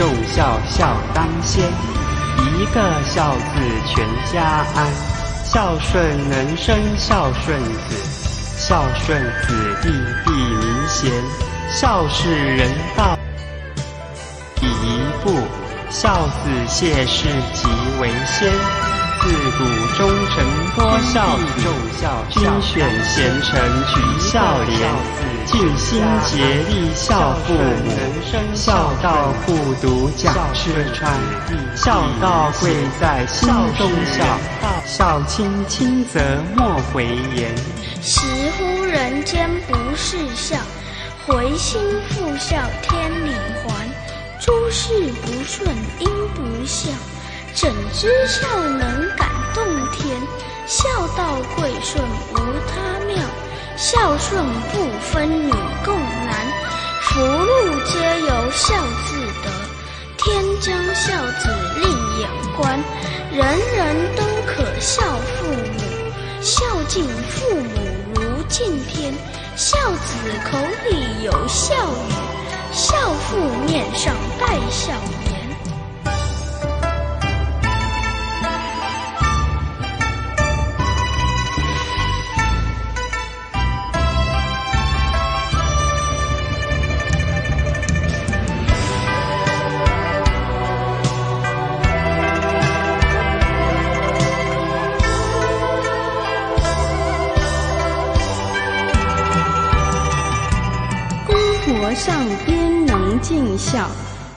重孝，孝当先。一个孝字全家安，孝顺能生孝顺子，孝顺子弟必名贤。孝是人道第一步，孝子谢氏即为先。自古忠臣多孝子，君选贤臣举孝廉，尽心竭力孝父母，孝道互读讲师传，孝道贵在心中孝，孝亲亲则莫回言。时乎人间不是孝，回心复孝天理还。诸事不顺因不孝，怎知孝能感动天？孝道贵顺无他妙，孝顺不分女共男。福禄皆由孝字得，天将孝子令眼观。人人都可孝父母，孝敬父母如敬天。孝子口里有孝语，孝父面上带孝颜。上边能尽孝，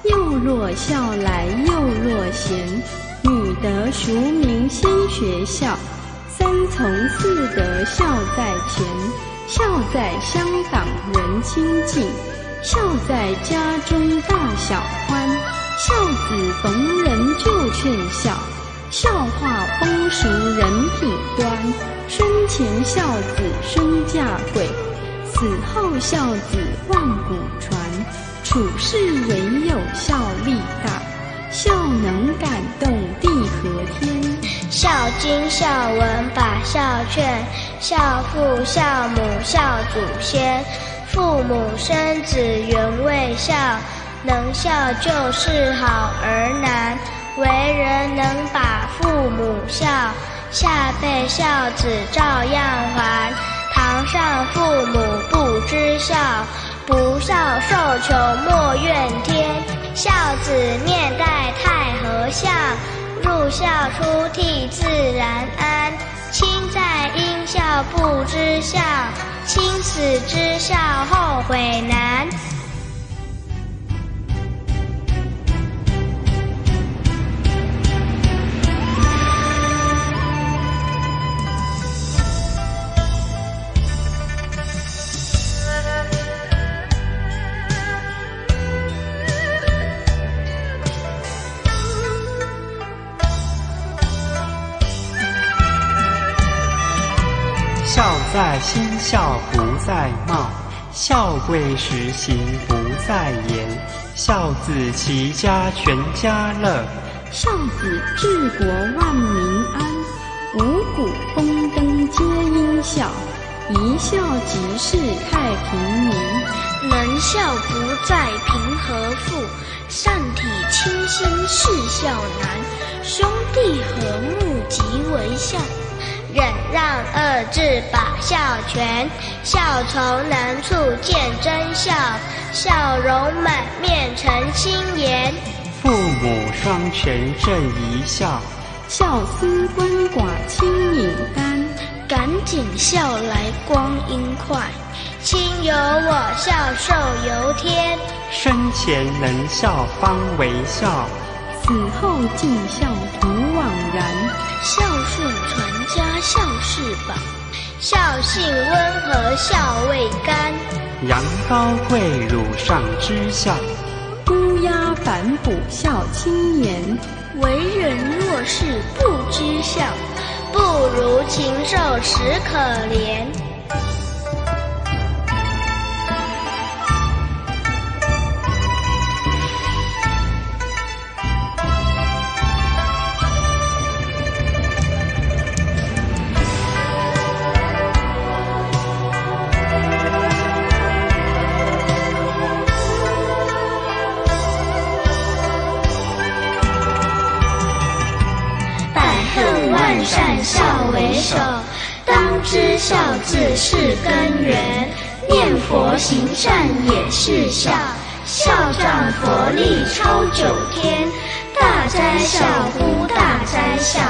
幼若孝来幼若贤。女德淑名先学孝，三从四德孝在前。孝在乡党人亲近，孝在家中大小欢。孝子逢人就劝孝，孝化风俗人品端。生前孝子身价贵，死后孝子万古传。处世唯有孝力大，孝能感动地和天。孝经孝文把孝劝，孝父孝母孝祖先。父母生子原为孝，能孝就是好儿男。为人能把父母孝，下辈孝子照样还。堂上父母不知孝，不孝受穷莫怨天。孝子面带太和相，入孝出悌自然安。亲在因孝不知孝，亲死知孝后悔难。孝在心，孝不在貌，孝贵实行不在言。孝子齐家全家乐，孝子治国万民安。五谷丰登皆因孝，一孝即是太平民。能孝不在贫和富，善体亲心是孝难。兄弟和睦即为孝，忍让二字把孝全。孝从难处见真孝，笑容满面成心颜。父母双全正一孝，孝思鳏寡轻饮甘。赶紧孝来光阴快，亲由我孝受由天。生前能孝方为孝，死后尽孝徒枉然。孝顺传家孝是宝，孝性温和孝未干。羊羔跪乳上知孝，乌鸦反哺孝亲言。为人若是不知孝，不如禽兽实可怜。知孝字是根源，念佛行善也是孝。孝仗佛力超9天，大哉孝乎大哉孝，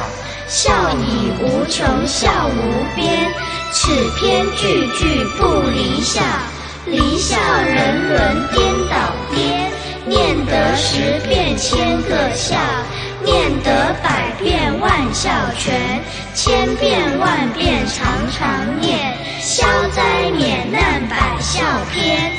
孝以无穷，孝无边。此篇句句不离孝，离孝人伦颠倒颠。念得10遍1000个孝，念得100遍万孝全，1000遍万遍常常念，消灾免难百孝篇。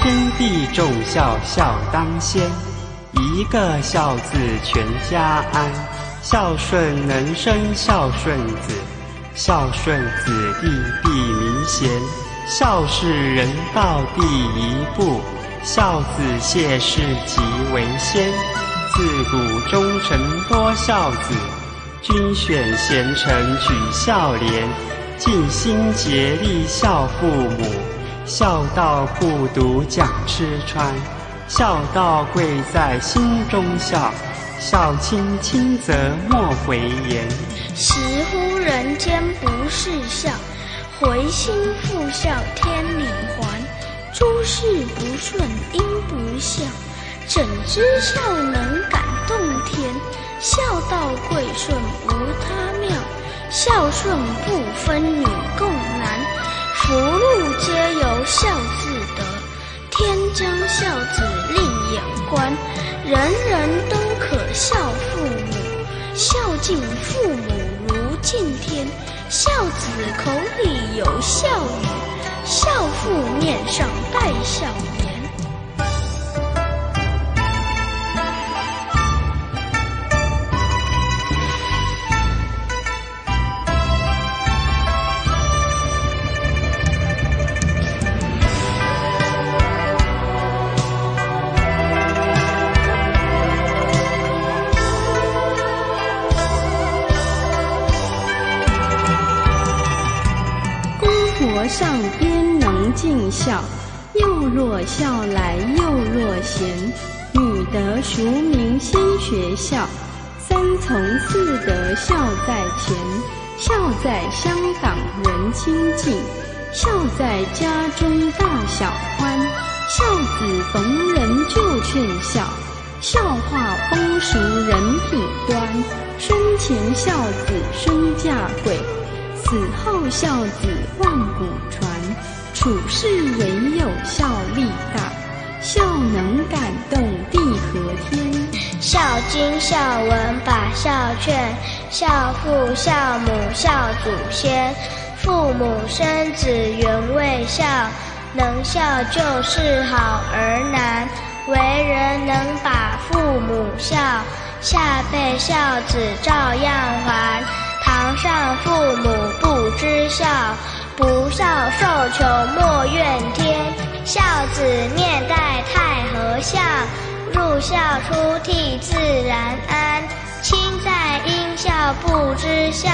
天地重孝，孝当先。一个孝字，全家安。孝顺能生孝顺子，孝顺子弟必民贤。孝是人道第一步，孝子谢氏即为先。自古忠臣多孝子，君选贤臣举孝廉。尽心竭力孝父母，孝道不独讲吃穿，孝道贵在心中孝。孝亲亲则莫回言，时乎人间不是孝，回心复孝天理还。诸事不顺因不孝，怎知孝能感动天？孝道贵顺无他妙，孝顺不分女共男。福禄皆由孝字得，天将孝子令眼观。人人都可孝父母，孝敬父母如敬天。孝子口里有孝语，孝父面上带孝颜。上边能尽孝，幼若孝来幼若贤。女德淑名先学孝，三从四德孝在前。孝在乡党人亲近，孝在家中大小欢。孝子逢人就劝孝，孝化风俗人品端。生前孝子孙嫁贵，死后孝子万古传。处世唯有孝力大，孝能感动地和天。孝经孝文把孝劝，孝父孝母孝祖先。父母生子原为孝，能孝就是好儿男。为人能把父母孝，下辈孝子照样还。堂上父母不知孝，不孝受穷莫怨天。孝子面带太和孝，入孝出悌自然安。亲在因孝不知孝，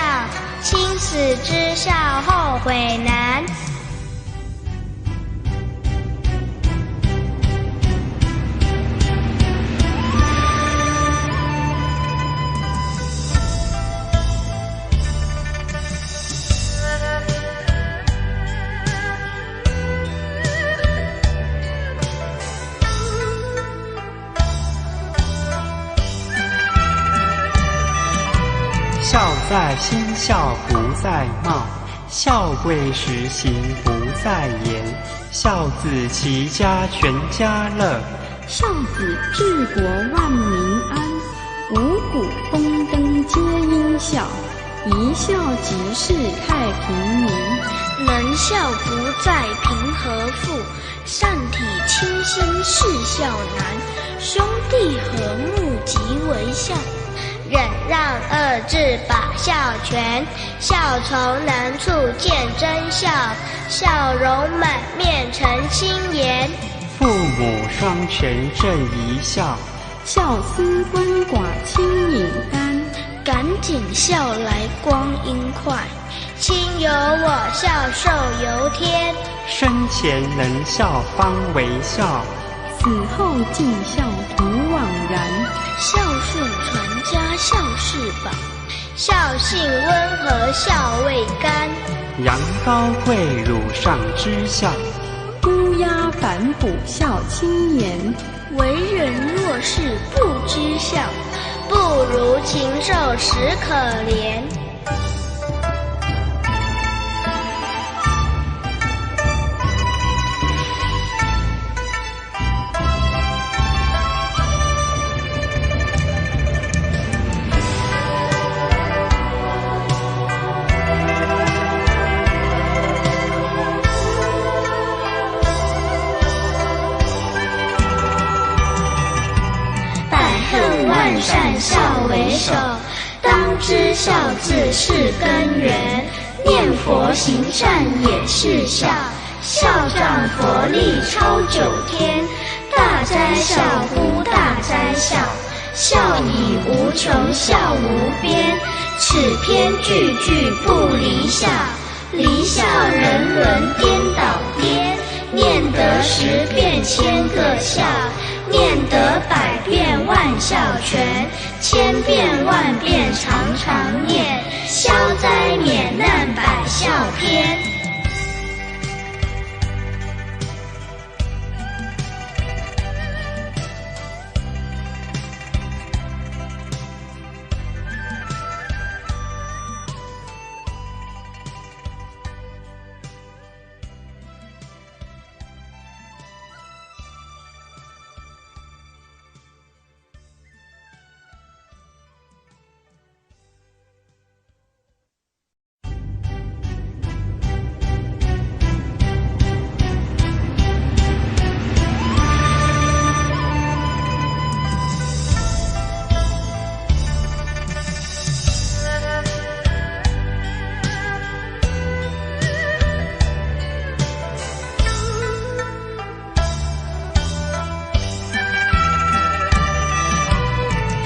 亲死知孝后悔难。孝在心，孝不在貌；孝贵实行，不在言。孝子齐家全家乐，孝子治国万民安，五谷丰登皆因孝，一孝即是太平民。能孝不在贫和富，善体亲心是孝难。兄弟和睦即为孝，忍让二字把孝全。孝从难处见真孝，笑容满面成亲颜。父母双全正一孝，孝思鳏寡轻引担。赶紧孝来光阴快，亲有我孝寿由天。生前能孝方为孝，死后尽孝徒枉然。孝顺传家孝是宝，孝性温和孝未干。羊羔跪乳上知孝，乌鸦反哺孝亲颜。为人若是不知孝，不如禽兽实可怜。善孝为首，当知孝字是根源。念佛行善也是孝，孝仗佛力超九天。大哉孝乎大哉孝，孝以无穷孝无边。此篇句句不离孝，离孝人伦颠倒颠。念得10遍千个孝，念得100遍万孝全，1000遍万遍常常念，消灾免难百孝篇。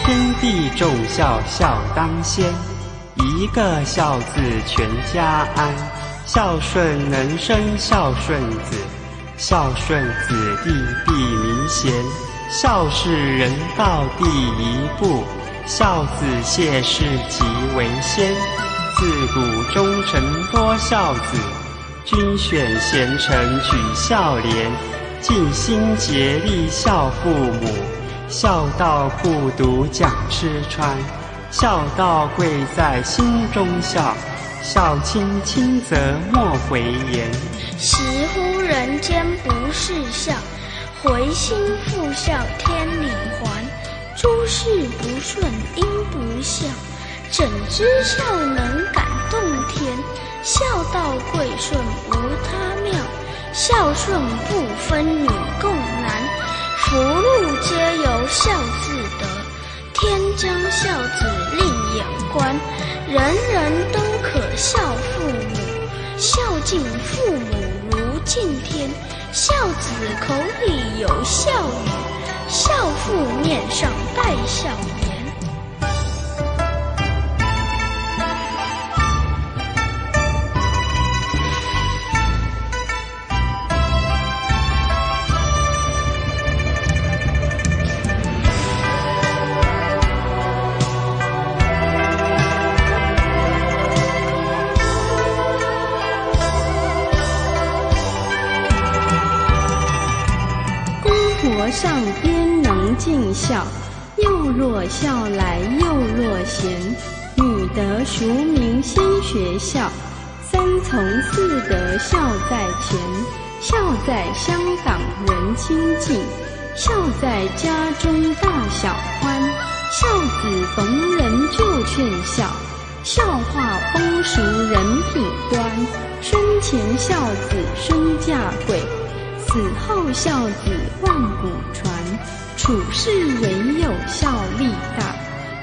天地重孝，孝当先。一个孝字，全家安。孝顺能生孝顺子，孝顺子弟必民贤。孝是人道第一步，孝子谢氏即为先。自古忠臣多孝子，君选贤臣举孝廉。尽心竭力孝父母，孝道不独讲吃穿，孝道贵在心中孝，孝亲亲则莫回言。时乎人间不是孝，回心复孝天理还。诸事不顺因不孝，怎知孝能感动天？孝道贵顺无他妙，孝顺不分女共男。福禄皆由孝字得，天将孝子令眼观。人人都可孝父母，孝敬父母如敬天。孝子口里有孝语，孝父面上带孝颜。上边能尽孝，幼若孝来幼若贤。女德淑名先学孝，三从四德孝在前。孝在乡党人亲近，孝在家中大小欢，孝子逢人就劝孝，孝化风俗人品端，生前孝子身价贵，死后孝子万古传，处世唯有孝力大，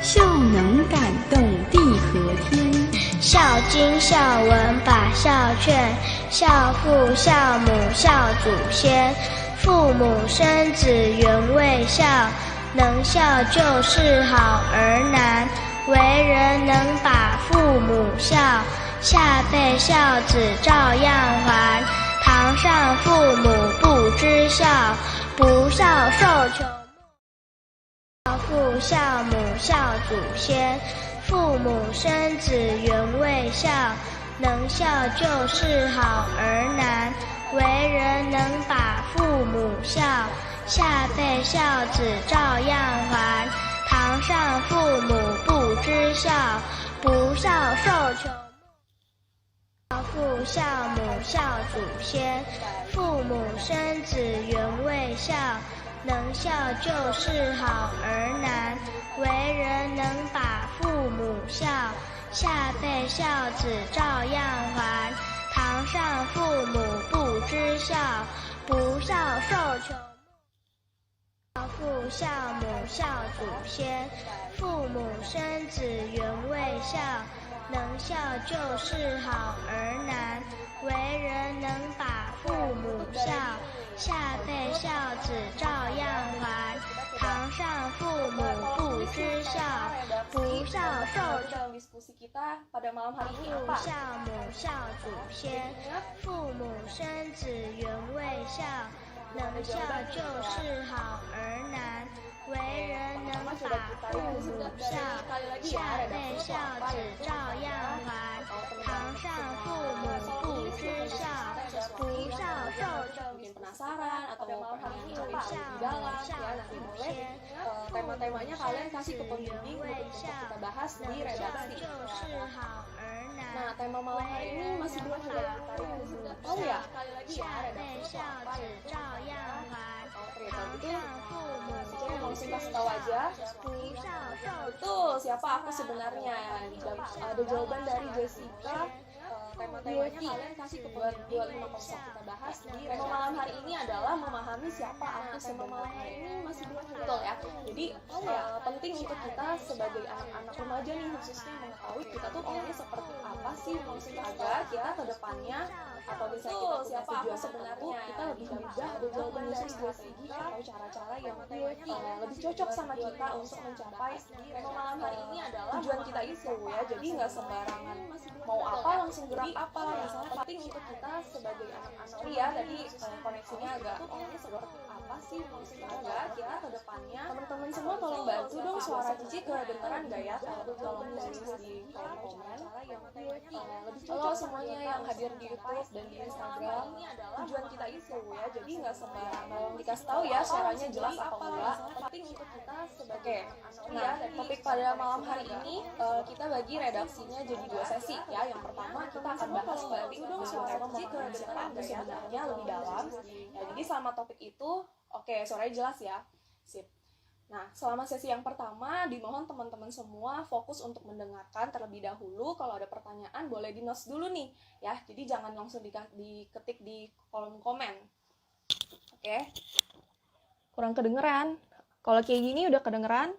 孝能感动地和天。孝经孝文把孝劝，孝父孝母孝祖先，父母生子原为孝，能孝就是好儿难，为人能把父母孝，下辈孝子照样还。堂上父母不知孝，不孝受穷。孝父孝母孝祖先，父母生子原为孝，能孝就是好儿难，为人能把父母孝，下辈孝子照样还。堂上父母不知孝，不孝受穷。孝父孝母孝祖先，父母生子原为孝，能孝就是好儿难，为人能把父母孝，下辈孝子照样还。堂上父母不知孝，不孝受穷。孝父孝母孝祖先，父母生子原为孝，能孝就是好儿难，为人能把父母孝，下辈孝子照样还。堂上父母不知孝，不孝受穷。 Diskusi kita pada malam hari ini 父 apa? 孝母孝祖先，父母生子原为孝，能孝就是好儿难，为人能把父母孝，下辈孝子照样还。堂上父母不知孝，不孝受穷。 Mungkin penasaran atau mau pengen cari tahu lebih dalam ya, nanti boleh tema-temanya kalian kasih ke pembimbing untuk kita bahas di redaksi. Nah, tema malam hari ini masih belum ada sudah tahu ya? Sekali lagi ya, redaksi apa ya? Oke, kalau gitu saya langsung kasih tahu aja. Betul, siapa aku sebenarnya? Ada jawaban dari Jessica. Tema-temanya kalian kasih ke buat 25 konsep kita bahas di tema malam hari ini adalah memahami siapa aku sebenarnya. Ini masih belum betul ya. Jadi penting untuk kita sebagai anak-anak remaja nih khususnya mengetahui kita tuh orangnya seperti apa sih, agar kita ke depannya atau misalnya kita punya tujuan sebenarnya kita lebih mudah ada jawaban dari strategi atau cara-cara yang lebih cocok sama kita untuk mencapai tema malam hari ini adalah tujuan kita itu ya. Jadi nggak sembarangan mau apa langsung gerak apa, misalnya penting untuk kita sebagai anak-anak ya. Tadi koneksinya agak orangnya seperti apa sih, agar kita ke depannya teman-teman semua tolong bantu dong suara Cici kedengeran gak ya, tolong tulis di kolom komen yang lebih cocok semuanya yang hadir di YouTube dan di Instagram. Tujuan kita itu ya, jadi nggak sembarangan dikasih tahu ya suaranya jelas apa enggak, penting untuk kita sebagai nah topik pada malam hari ini kita bagi redaksinya jadi 2 sesi ya. Yang pertama kita akan bahas balik dong suara Cici kedengeran sebenarnya lebih dalam ya. Jadi selama topik itu oke, suaranya jelas ya, sip. Nah, selama sesi yang pertama, dimohon teman-teman semua fokus untuk mendengarkan terlebih dahulu. Kalau ada pertanyaan, boleh di-notes dulu nih, ya. Jadi jangan langsung diketik di kolom komen. Oke. Kurang kedengeran. Kalau kayak gini udah kedengeran?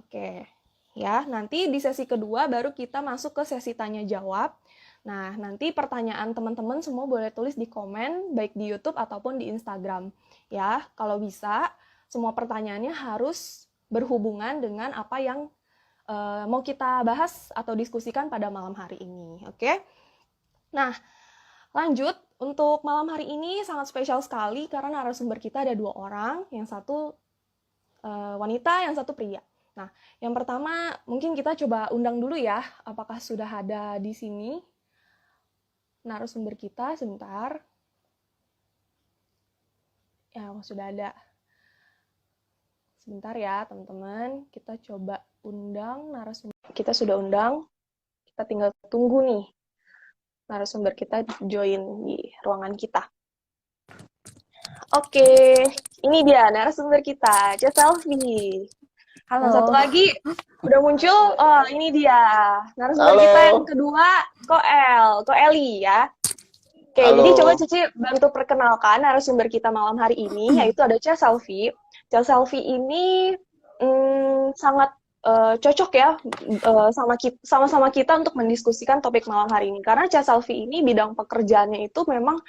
Oke. Ya, nanti di sesi kedua baru kita masuk ke sesi tanya-jawab. Nah, nanti pertanyaan teman-teman semua boleh tulis di komen, baik di YouTube ataupun di Instagram. Ya, kalau bisa, semua pertanyaannya harus berhubungan dengan apa yang mau kita bahas atau diskusikan pada malam hari ini. Oke? Nah, lanjut. Untuk malam hari ini sangat spesial sekali karena narasumber kita ada 2 orang. Yang satu wanita, yang satu pria. Nah, yang pertama mungkin kita coba undang dulu ya. Apakah sudah ada di sini narasumber kita? Sebentar. Ya, sudah ada. Sebentar ya teman-teman, kita coba undang narasumber. Kita sudah undang, kita tinggal tunggu nih narasumber kita join di ruangan kita. Oke, ini dia narasumber kita, Cia Selfie. Halo. Yang satu lagi udah muncul, oh ini dia narasumber Halo. kita yang kedua, Koeli ya. Oke, Halo. jadi coba Cici bantu perkenalkan narasumber kita malam hari ini, yaitu ada Cia Selfie. Cia Selfie ini sangat cocok ya sama-sama kita untuk mendiskusikan topik malam hari ini. Karena Cia Selfie ini bidang pekerjaannya itu memang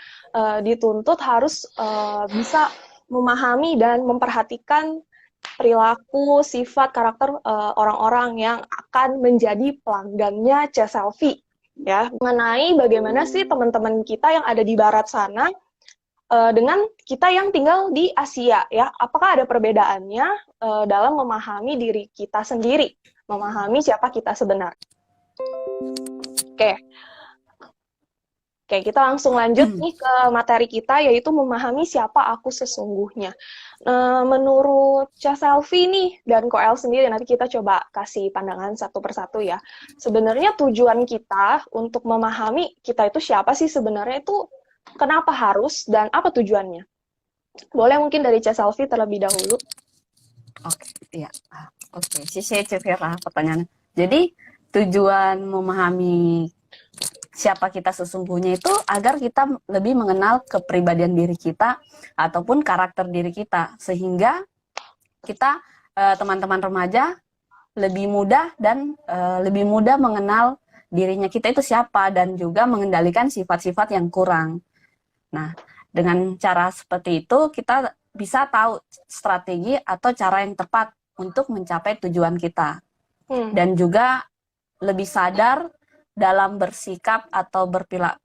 dituntut harus bisa memahami dan memperhatikan perilaku, sifat, karakter orang-orang yang akan menjadi pelanggannya Cia Selfie. Ya, mengenai bagaimana sih teman-teman kita yang ada di barat sana dengan kita yang tinggal di Asia, ya, apakah ada perbedaannya dalam memahami diri kita sendiri, memahami siapa kita sebenarnya? Oke, kita langsung lanjut nih ke materi kita, yaitu memahami siapa aku sesungguhnya. Menurut Cia Selfie nih dan Koel sendiri, nanti kita coba kasih pandangan satu persatu ya. Sebenarnya tujuan kita untuk memahami kita itu siapa sih sebenarnya itu kenapa harus dan apa tujuannya? Boleh mungkin dari Cia Selfie terlebih dahulu. Oke, iya. Oke, Cevira pertanyaannya. Jadi tujuan memahami siapa kita sesungguhnya itu agar kita lebih mengenal kepribadian diri kita ataupun karakter diri kita, sehingga kita teman-teman remaja lebih mudah dan lebih mudah mengenal dirinya kita itu siapa dan juga mengendalikan sifat-sifat yang kurang. Nah, dengan cara seperti itu kita bisa tahu strategi atau cara yang tepat untuk mencapai tujuan kita. Dan juga lebih sadar dalam bersikap atau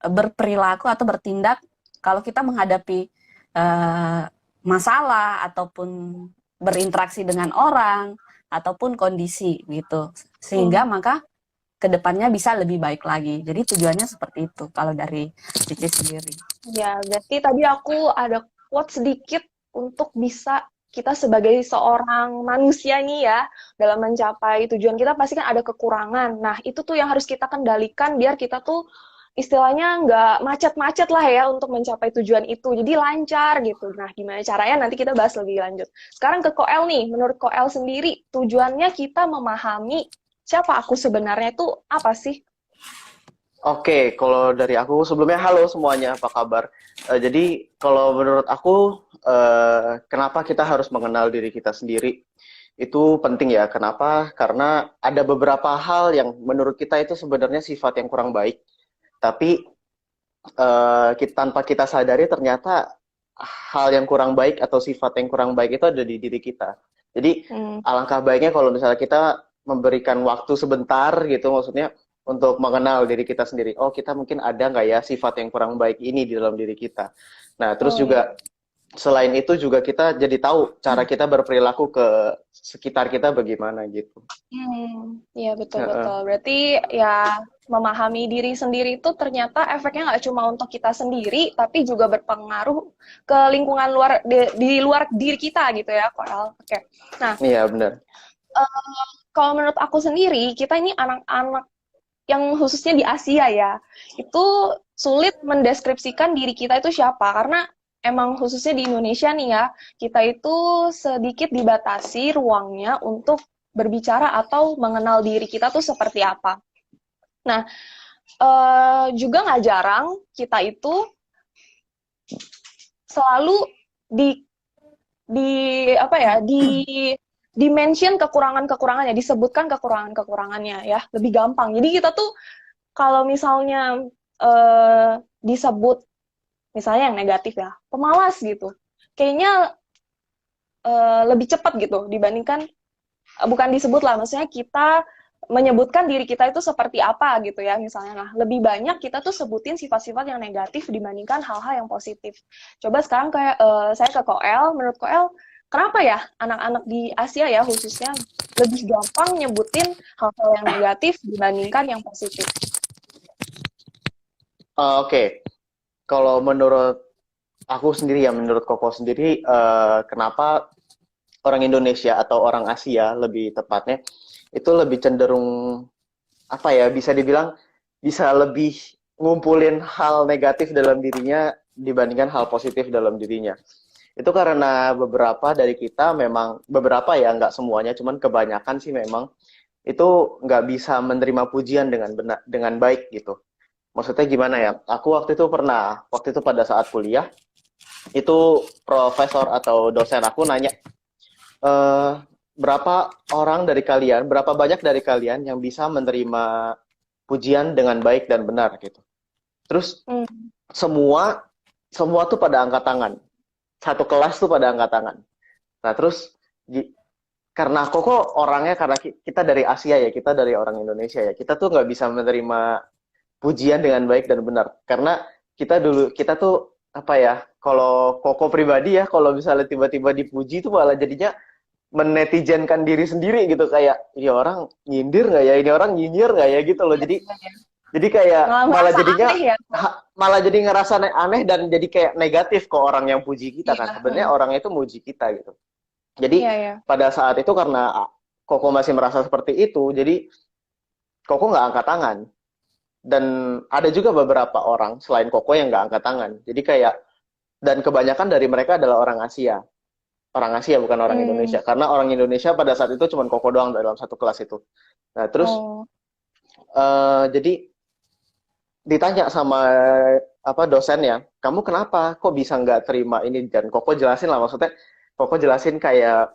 berperilaku atau bertindak kalau kita menghadapi masalah ataupun berinteraksi dengan orang ataupun kondisi gitu, sehingga maka kedepannya bisa lebih baik lagi. Jadi tujuannya seperti itu kalau dari Cici sendiri. Ya, berarti tadi aku ada quote sedikit untuk bisa kita sebagai seorang manusia nih ya, dalam mencapai tujuan kita pasti kan ada kekurangan. Nah, itu tuh yang harus kita kendalikan biar kita tuh istilahnya nggak macet-macet lah ya untuk mencapai tujuan itu. Jadi lancar gitu. Nah, gimana caranya nanti kita bahas lebih lanjut. Sekarang ke Koel nih, menurut Koel sendiri, tujuannya kita memahami siapa aku sebenarnya itu apa sih? Oke, kalau dari aku sebelumnya halo semuanya, apa kabar? Jadi kalau menurut aku kenapa kita harus mengenal diri kita sendiri itu penting ya. Kenapa? Karena ada beberapa hal yang menurut kita itu sebenarnya sifat yang kurang baik, tapi tanpa kita sadari ternyata hal yang kurang baik atau sifat yang kurang baik itu ada di diri kita. Jadi alangkah baiknya kalau misalnya kita memberikan waktu sebentar gitu, maksudnya untuk mengenal diri kita sendiri. Oh, kita mungkin ada nggak ya sifat yang kurang baik ini di dalam diri kita. Nah, terus juga selain itu juga kita jadi tahu cara kita berperilaku ke sekitar kita bagaimana gitu. Iya, betul-betul. Berarti ya memahami diri sendiri itu ternyata efeknya nggak cuma untuk kita sendiri, tapi juga berpengaruh ke lingkungan luar di luar diri kita gitu ya, Koel. Oke. Nah, iya benar. Kalau menurut aku sendiri, kita ini anak-anak yang khususnya di Asia ya, itu sulit mendeskripsikan diri kita itu siapa, karena emang khususnya di Indonesia nih ya, kita itu sedikit dibatasi ruangnya untuk berbicara atau mengenal diri kita tuh seperti apa. Nah, juga nggak jarang kita itu selalu di-mention kekurangan-kekurangannya, disebutkan kekurangan-kekurangannya ya, lebih gampang. Jadi kita tuh kalau misalnya disebut misalnya yang negatif ya, pemalas gitu, kayaknya lebih cepat gitu dibandingkan bukan disebut lah, maksudnya kita menyebutkan diri kita itu seperti apa gitu ya misalnya. Nah, lebih banyak kita tuh sebutin sifat-sifat yang negatif dibandingkan hal-hal yang positif. Coba sekarang kayak saya ke Koel, menurut Koel kenapa ya anak-anak di Asia ya khususnya lebih gampang nyebutin hal-hal yang negatif dibandingkan yang positif? Oke. Kalau menurut aku sendiri ya, menurut Koko sendiri, kenapa orang Indonesia atau orang Asia lebih tepatnya itu lebih cenderung apa ya, bisa dibilang bisa lebih ngumpulin hal negatif dalam dirinya dibandingkan hal positif dalam dirinya. Itu karena beberapa dari kita memang, beberapa ya, nggak semuanya, cuman kebanyakan sih memang itu nggak bisa menerima pujian dengan benar, dengan baik gitu. Maksudnya gimana ya? Aku waktu itu pada saat kuliah, itu profesor atau dosen aku nanya, eh, berapa banyak dari kalian yang bisa menerima pujian dengan baik dan benar gitu. Terus semua semua tuh pada angkat tangan. Satu kelas tuh pada angkat tangan. Nah, terus karena Koko orangnya, karena kita dari Asia ya, kita dari orang Indonesia ya, kita tuh nggak bisa menerima pujian dengan baik dan benar. Karena kita tuh apa ya, kalau Koko pribadi ya, kalau misalnya tiba-tiba dipuji tuh malah jadinya menetizenkan diri sendiri gitu, kayak ini orang nyindir nggak ya, ini orang nyinyir nggak ya gitu loh. Jadi kayak malah jadinya ya? malah jadi ngerasa aneh dan jadi kayak negatif ke orang yang puji kita kan. Sebenarnya orang itu muji kita gitu. Jadi pada saat itu karena Koko masih merasa seperti itu, jadi Koko nggak angkat tangan. Dan ada juga beberapa orang selain Koko yang nggak angkat tangan. Jadi kayak, dan kebanyakan dari mereka adalah orang Asia. Orang Asia bukan orang Indonesia. Karena orang Indonesia pada saat itu cuma Koko doang dalam satu kelas itu. Nah terus jadi ditanya sama dosennya, kamu kenapa kok bisa nggak terima ini? Dan Koko jelasin lah, maksudnya Koko jelasin kayak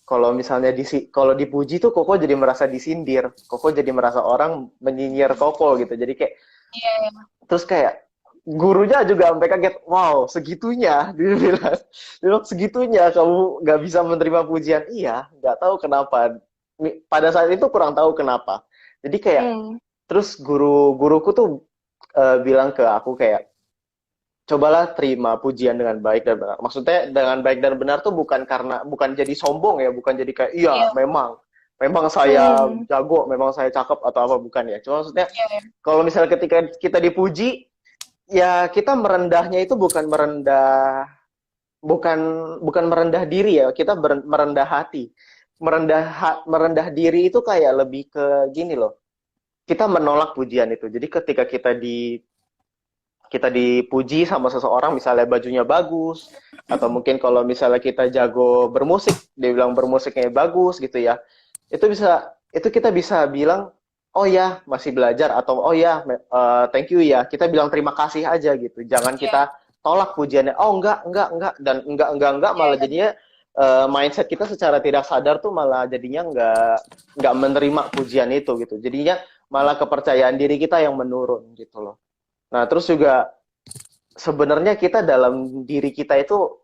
kalau misalnya kalau dipuji tuh Koko jadi merasa disindir, Koko jadi merasa orang menyinyir Koko gitu. Jadi kayak terus kayak gurunya juga sampai kaget, wow segitunya, dia bilang segitunya kamu nggak bisa menerima pujian. Iya, nggak tahu kenapa. Pada saat itu kurang tahu kenapa. Jadi kayak terus guruku tuh bilang ke aku kayak, cobalah terima pujian dengan baik dan benar. Maksudnya dengan baik dan benar tuh bukan jadi sombong ya, bukan jadi kayak memang saya jago, memang saya cakep atau apa, bukan ya. Cuma maksudnya kalau misalnya ketika kita dipuji, ya kita merendahnya itu bukan merendah diri ya, kita merendah hati. Merendah diri itu kayak lebih ke gini loh. Kita menolak pujian itu. Jadi ketika kita dipuji sama seseorang, misalnya bajunya bagus, atau mungkin kalau misalnya kita jago bermusik, dia bilang bermusiknya bagus gitu ya, itu kita bisa bilang, oh ya masih belajar, atau oh ya thank you ya, kita bilang terima kasih aja gitu, jangan kita tolak pujiannya, oh enggak, dan enggak malah jadinya mindset kita secara tidak sadar tuh malah jadinya enggak menerima pujian itu gitu, jadinya malah kepercayaan diri kita yang menurun gitu loh. Nah, terus juga sebenarnya kita dalam diri kita itu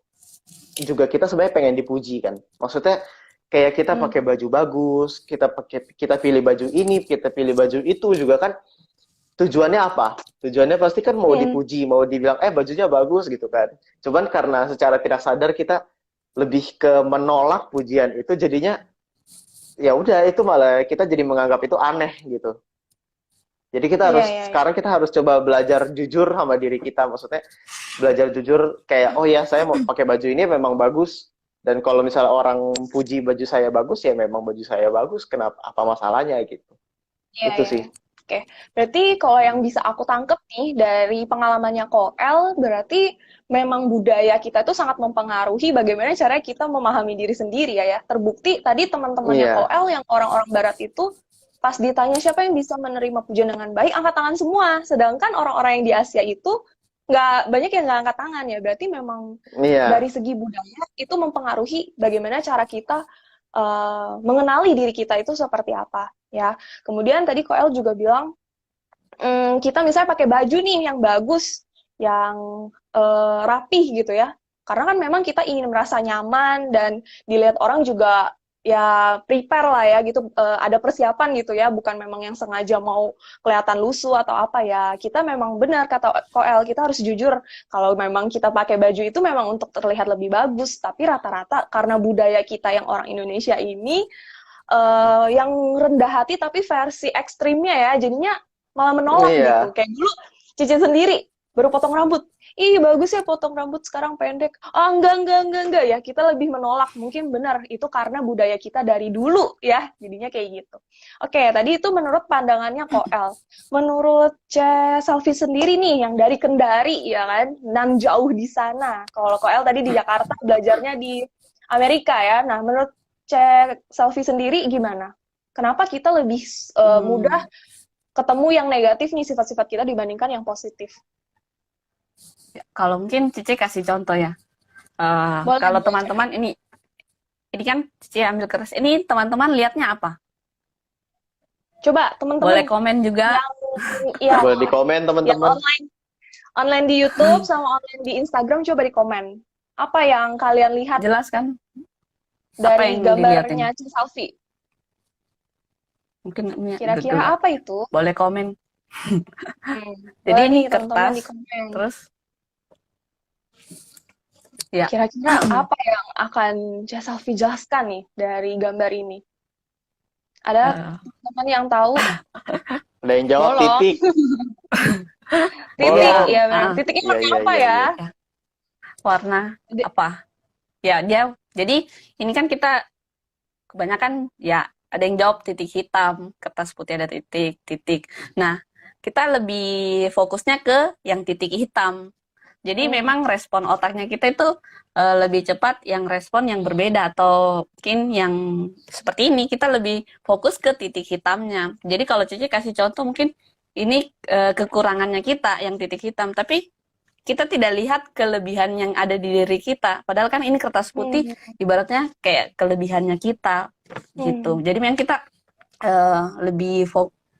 juga kita sebenarnya pengen dipuji kan. Maksudnya kayak kita pakai baju bagus, kita pilih baju ini, kita pilih baju itu juga kan tujuannya apa? Tujuannya pasti kan mau dipuji, mau dibilang bajunya bagus gitu kan. Cuman karena secara tidak sadar kita lebih ke menolak pujian itu, jadinya ya udah itu malah kita jadi menganggap itu aneh gitu. Jadi kita harus sekarang kita harus coba belajar jujur sama diri kita, maksudnya belajar jujur kayak oh ya saya mau pakai baju ini memang bagus, dan kalau misalnya orang puji baju saya bagus ya memang baju saya bagus, kenapa, apa masalahnya gitu. Itu sih. Oke, berarti kalau yang bisa aku tangkep nih dari pengalamannya Koel, berarti memang budaya kita itu sangat mempengaruhi bagaimana caranya kita memahami diri sendiri ya. Terbukti tadi teman-temannya Koel yang orang-orang Barat itu pas ditanya siapa yang bisa menerima pujian dengan baik, angkat tangan semua. Sedangkan orang-orang yang di Asia itu nggak banyak yang nggak angkat tangan ya. Berarti memang dari segi budaya itu mempengaruhi bagaimana cara kita mengenali diri kita itu seperti apa ya. Kemudian tadi Koel juga bilang kita misalnya pakai baju nih yang bagus, yang rapih gitu ya. Karena kan memang kita ingin merasa nyaman dan dilihat orang juga ya prepare lah ya gitu, ada persiapan gitu ya, bukan memang yang sengaja mau kelihatan lusuh atau apa ya. Kita memang benar kata Koel, kita harus jujur kalau memang kita pakai baju itu memang untuk terlihat lebih bagus, tapi rata-rata karena budaya kita yang orang Indonesia ini yang rendah hati tapi versi ekstrimnya ya, jadinya malah menolak gitu. Kayak dulu Cici sendiri baru potong rambut. Ih, bagus ya potong rambut sekarang pendek. Ah, enggak ya. Kita lebih menolak. Mungkin benar itu karena budaya kita dari dulu ya. Jadinya kayak gitu. Oke, tadi itu menurut pandangannya Koel. Menurut Selfie sendiri nih yang dari Kendari ya kan, nan jauh di sana. Kalau Koel tadi di Jakarta belajarnya di Amerika ya. Nah, menurut Selfie sendiri gimana? Kenapa kita lebih mudah ketemu yang negatif nih sifat-sifat kita dibandingkan yang positif? Kalau mungkin Cici kasih contoh ya. Boleh, Kalau boleh. teman-teman ini kan Cici ambil kertas. Ini teman-teman lihatnya apa? Coba teman-teman Boleh komen juga. yang Boleh di komen yang teman-teman. online di YouTube sama online di Instagram coba di komen. Apa yang kalian lihat Jelas kan? Apa dari yang gambarnya dilihatin? Selfie? Mungkin ini Kira-kira gelap. apa itu? Boleh komen. Jadi Boleh ini nih teman-teman di kertas. komen. Terus ya, Kira-kira apa yang akan Selfie jelaskan nih dari gambar ini? Ada teman yang tahu? Ada yang jawab Bolong. titik. Titik, Bolong. ya benar. Titiknya Iya, pakai iya, apa iya, ya? iya. warna apa? Ya, jadi ini kan kita kebanyakan ya ada yang jawab titik hitam, kertas putih ada titik. Nah, kita lebih fokusnya ke yang titik hitam. Jadi memang respon otaknya kita itu lebih cepat yang respon yang berbeda atau mungkin yang seperti ini kita lebih fokus ke titik hitamnya. Jadi kalau Cici kasih contoh mungkin ini kekurangannya kita yang titik hitam, tapi kita tidak lihat kelebihan yang ada di diri kita. Padahal kan ini kertas putih ibaratnya kayak kelebihannya kita gitu. Jadi memang kita lebih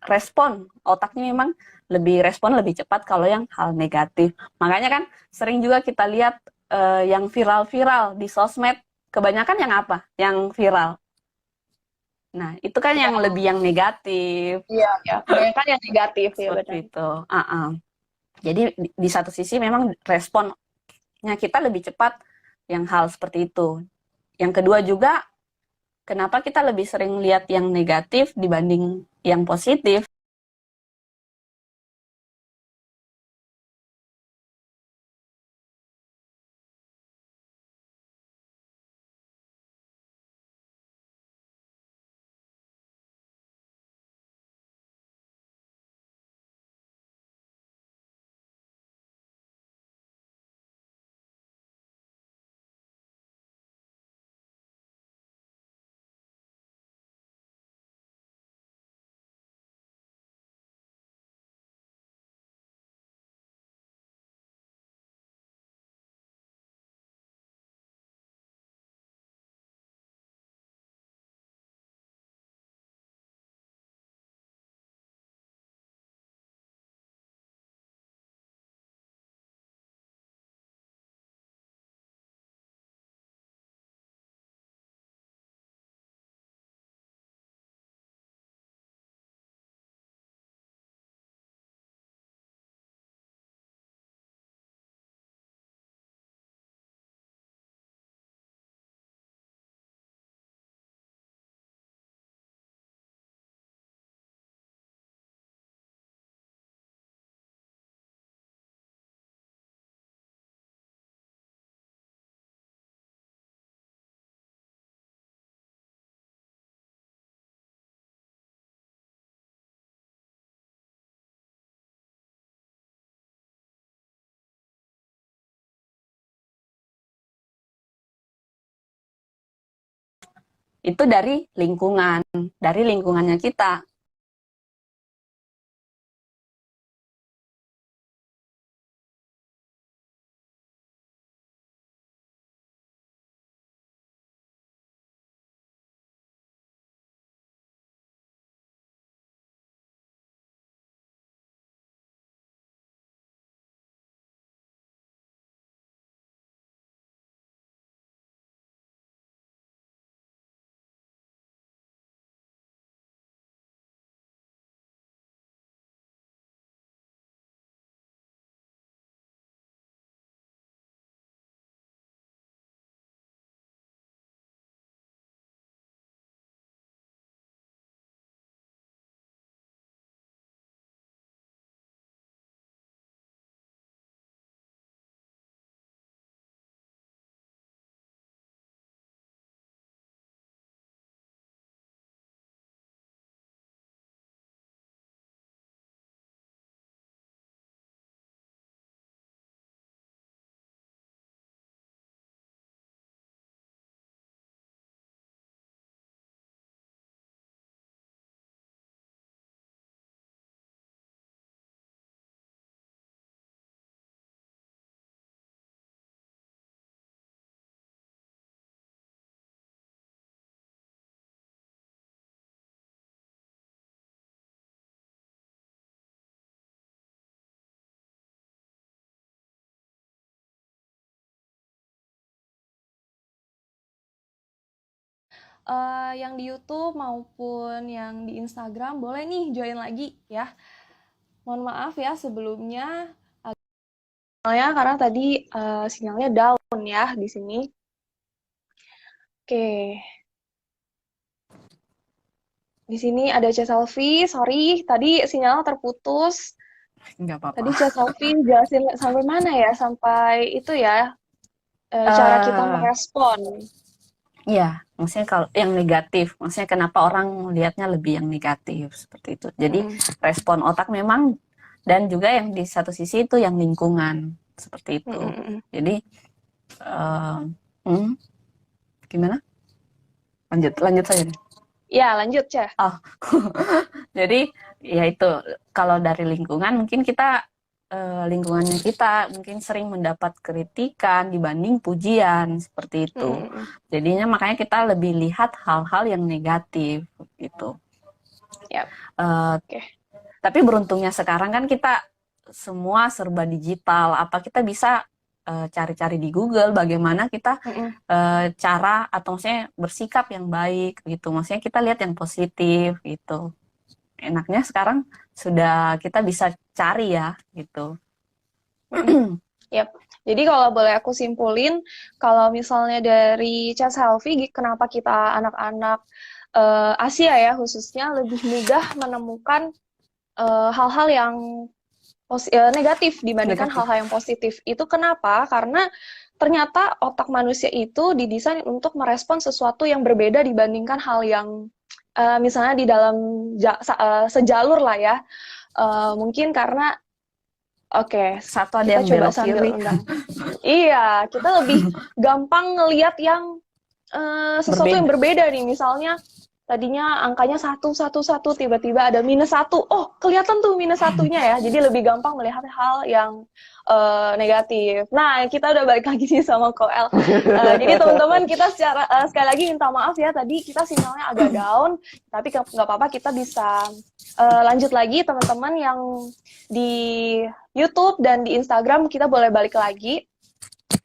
respon otaknya memang lebih respon lebih cepat kalau yang hal negatif. Makanya kan sering juga kita lihat yang viral-viral di sosmed, kebanyakan yang apa? Yang viral. Nah, itu kan yang lebih yang negatif. Iya, ya. Kebanyakan yang negatif ya Seperti benar. itu. Jadi di satu sisi memang responnya kita lebih cepat yang hal seperti itu. Yang kedua juga, kenapa kita lebih sering lihat yang negatif dibanding yang positif? Itu dari lingkungannya kita. yang di YouTube maupun yang di Instagram boleh nih join lagi ya. Mohon maaf ya sebelumnya sinyalnya karena tadi sinyalnya down ya di sini. Oke. Di sini ada C Selfie, sorry tadi sinyal terputus. Nggak apa-apa. Tadi C Selfie jelasin sampai mana ya? Sampai itu ya cara kita merespon. Iya, maksudnya kalau yang negatif, maksudnya kenapa orang melihatnya lebih yang negatif seperti itu. Jadi respon otak memang, dan juga yang di satu sisi itu yang lingkungan seperti itu. Jadi gimana? Lanjut saja. Ya, lanjut, Cah. Oh, jadi ya itu, kalau dari lingkungan mungkin kita, lingkungannya kita mungkin sering mendapat kritikan dibanding pujian, seperti itu. Jadinya makanya kita lebih lihat hal-hal yang negatif, gitu. Yep. Tapi beruntungnya sekarang kan kita semua serba digital, apa kita bisa cari-cari di Google bagaimana kita cara atau maksudnya bersikap yang baik gitu, maksudnya kita lihat yang positif gitu. Enaknya sekarang sudah kita bisa cari ya gitu. Yep. Jadi kalau boleh aku simpulin, kalau misalnya dari C Selfie, kenapa kita anak-anak Asia ya khususnya lebih mudah menemukan hal-hal yang negatif dibandingkan hal-hal yang positif. Itu kenapa? Karena ternyata otak manusia itu didesain untuk merespon sesuatu yang berbeda dibandingkan hal yang misalnya di dalam sejalur lah ya. Mungkin karena satu ada kita yang coba belok sambil kiri. Iya, kita lebih gampang ngelihat yang sesuatu yang berbeda nih. Misalnya tadinya angkanya 1, 1, 1, tiba-tiba ada -1. Oh, kelihatan tuh -1-nya ya. Jadi lebih gampang melihat hal yang negatif. Nah, kita udah balik lagi nih sama Koel. Jadi teman-teman, kita sekali lagi minta maaf ya, tadi kita sinyalnya agak down, tapi nggak apa-apa, kita bisa lanjut lagi teman-teman yang di YouTube dan di Instagram, kita boleh balik lagi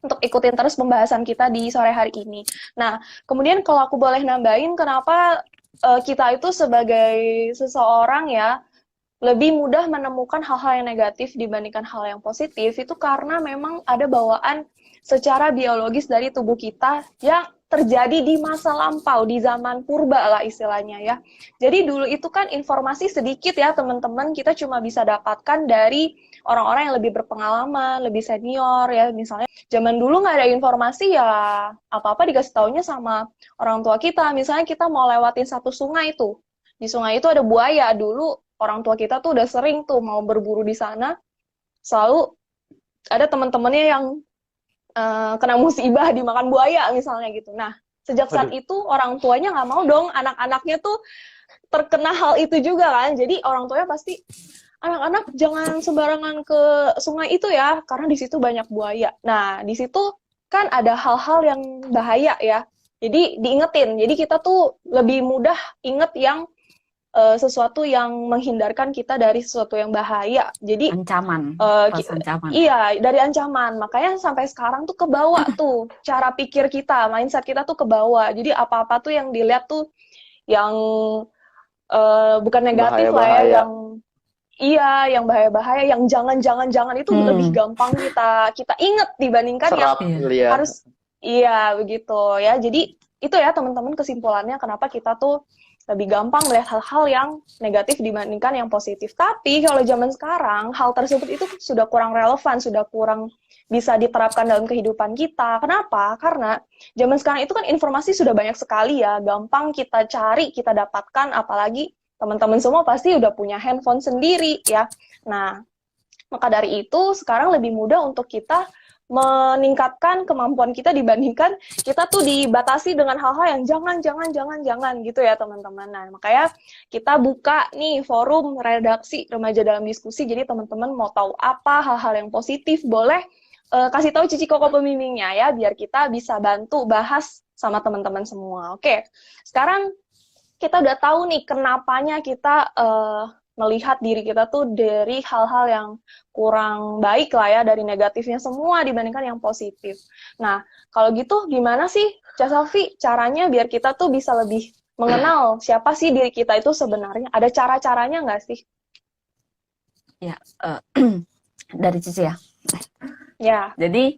untuk ikutin terus pembahasan kita di sore hari ini. Nah, kemudian kalau aku boleh nambahin, kenapa kita itu sebagai seseorang ya, lebih mudah menemukan hal-hal yang negatif dibandingkan hal yang positif, itu karena memang ada bawaan secara biologis dari tubuh kita yang terjadi di masa lampau, di zaman purba lah istilahnya ya. Jadi dulu itu kan informasi sedikit ya teman-teman, kita cuma bisa dapatkan dari orang-orang yang lebih berpengalaman, lebih senior ya. Misalnya zaman dulu nggak ada informasi ya, apa-apa dikasih taunya sama orang tua kita. Misalnya kita mau lewatin satu sungai itu, di sungai itu ada buaya. Dulu orang tua kita tuh udah sering tuh mau berburu di sana, selalu ada teman-temannya yang kena musibah dimakan buaya misalnya gitu. Nah, sejak saat itu orang tuanya nggak mau dong anak-anaknya tuh terkena hal itu juga kan. Jadi orang tuanya pasti, anak-anak jangan sembarangan ke sungai itu ya, karena di situ banyak buaya. Nah, di situ kan ada hal-hal yang bahaya ya. Jadi diingetin. Jadi kita tuh lebih mudah inget yang sesuatu yang menghindarkan kita dari sesuatu yang bahaya. Jadi ancaman. Ancaman. Iya, dari ancaman. Makanya sampai sekarang tuh kebawa tuh cara pikir kita, mindset kita tuh kebawa. Jadi apa-apa tuh yang dilihat tuh yang bukan negatif lah ya, yang bahaya-bahaya, yang jangan itu lebih gampang kita inget dibandingkan yang harus begitu ya. Jadi itu ya teman-teman kesimpulannya kenapa kita tuh lebih gampang melihat hal-hal yang negatif dibandingkan yang positif. Tapi kalau zaman sekarang, hal tersebut itu sudah kurang relevan, sudah kurang bisa diterapkan dalam kehidupan kita. Kenapa? Karena zaman sekarang itu kan informasi sudah banyak sekali ya, gampang kita cari, kita dapatkan, apalagi teman-teman semua pasti udah punya handphone sendiri ya. Nah, maka dari itu sekarang lebih mudah untuk kita meningkatkan kemampuan kita dibandingkan kita tuh dibatasi dengan hal-hal yang jangan gitu ya teman-teman. Nah, makanya kita buka nih forum redaksi remaja dalam diskusi. Jadi teman-teman mau tahu apa hal-hal yang positif, boleh kasih tahu Cici Koko pembimbingnya ya, biar kita bisa bantu bahas sama teman-teman semua. Oke, sekarang kita udah tahu nih kenapanya kita melihat diri kita tuh dari hal-hal yang kurang baik lah ya, dari negatifnya semua dibandingkan yang positif. Nah, kalau gitu gimana sih Cak Safi, caranya biar kita tuh bisa lebih mengenal siapa sih diri kita itu sebenarnya. Ada cara-caranya nggak sih? Ya, dari Cici ya. Ya. Jadi,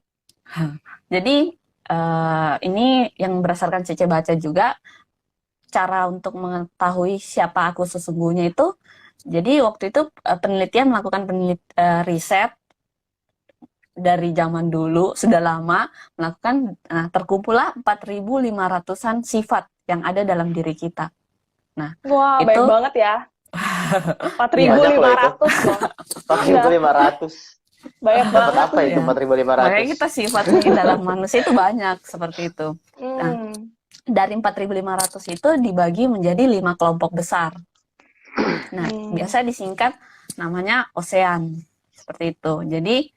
ini yang berdasarkan Cici baca juga, cara untuk mengetahui siapa aku sesungguhnya itu, jadi waktu itu penelitian melakukan riset dari zaman dulu, sudah lama melakukan, terkumpullah 4.500-an sifat yang ada dalam diri kita. Nah, Wah, itu baik banget ya. 4.500 loh. 4.500. Banyak Dapat banget. apa itu Ya. 4.500? Makanya kita sifatnya dalam manusia itu banyak seperti itu. Nah, dari 4.500 itu dibagi menjadi 5 kelompok besar. Nah, biasa disingkat namanya osean. Seperti itu. Jadi,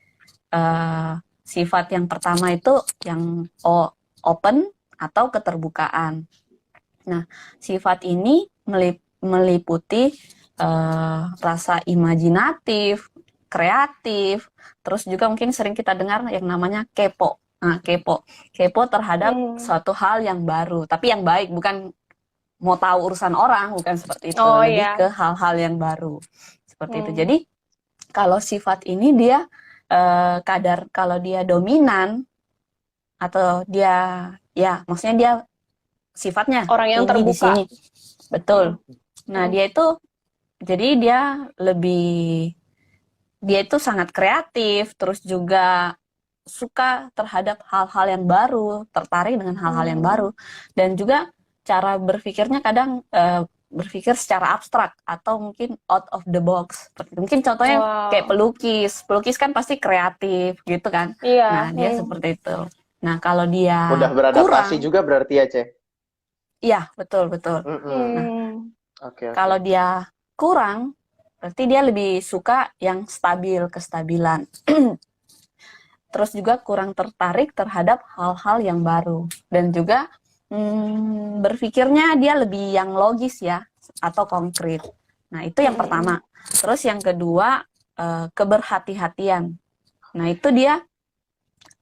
sifat yang pertama itu yang open atau keterbukaan. Nah, sifat ini meliputi rasa imajinatif, kreatif, terus juga mungkin sering kita dengar yang namanya kepo. Nah, kepo terhadap suatu hal yang baru, tapi yang baik, bukan mau tahu urusan orang, bukan seperti itu, lebih ke hal-hal yang baru, seperti itu. Jadi kalau sifat ini dia kadar, kalau dia dominan atau dia, ya maksudnya dia sifatnya orang yang tinggi terbuka di sini, betul. Nah, dia itu jadi dia itu sangat kreatif, terus juga suka terhadap hal-hal yang baru, tertarik dengan hal-hal yang baru, dan juga cara berpikirnya kadang berpikir secara abstrak atau mungkin out of the box. Mungkin contohnya kayak pelukis kan pasti kreatif gitu kan. Nah, dia seperti itu. Nah, kalau dia udah beradaptasi kurang, juga berarti ya, Ce? iya, betul. Nah, kalau dia kurang, berarti dia lebih suka yang stabil, kestabilan. Terus juga kurang tertarik terhadap hal-hal yang baru. Dan juga berpikirnya dia lebih yang logis ya, atau konkret. Nah, itu yang pertama. Terus yang kedua, keberhati-hatian. Nah, itu dia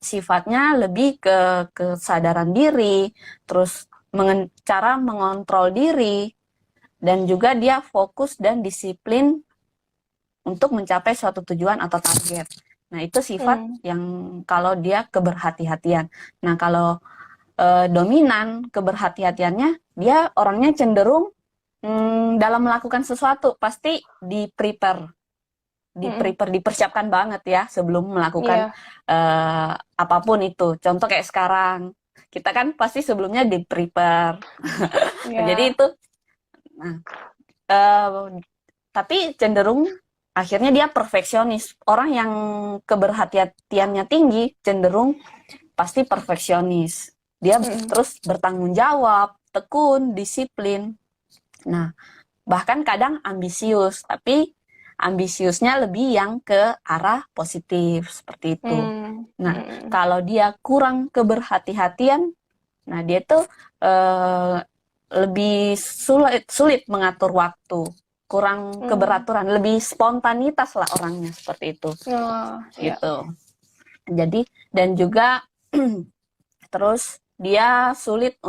sifatnya lebih ke kesadaran diri, terus cara mengontrol diri, dan juga dia fokus dan disiplin untuk mencapai suatu tujuan atau target. Nah, itu sifat yang kalau dia keberhati-hatian. Nah, kalau dominan keberhati-hatiannya, dia orangnya cenderung dalam melakukan sesuatu pasti dipersiapkan banget ya sebelum melakukan apapun itu. Contoh kayak sekarang, kita kan pasti sebelumnya di-prepare. Jadi itu, tapi cenderung akhirnya dia perfeksionis. Orang yang keberhati-hatiannya tinggi cenderung pasti perfeksionis. Dia terus bertanggung jawab, tekun, disiplin. Nah, bahkan kadang ambisius, tapi ambisiusnya lebih yang ke arah positif, seperti itu. Nah, kalau dia kurang keberhati-hatian, nah dia tuh lebih sulit mengatur waktu, kurang keberaturan, lebih spontanitas lah orangnya, seperti itu. Gitu. Jadi, dan juga terus dia sulit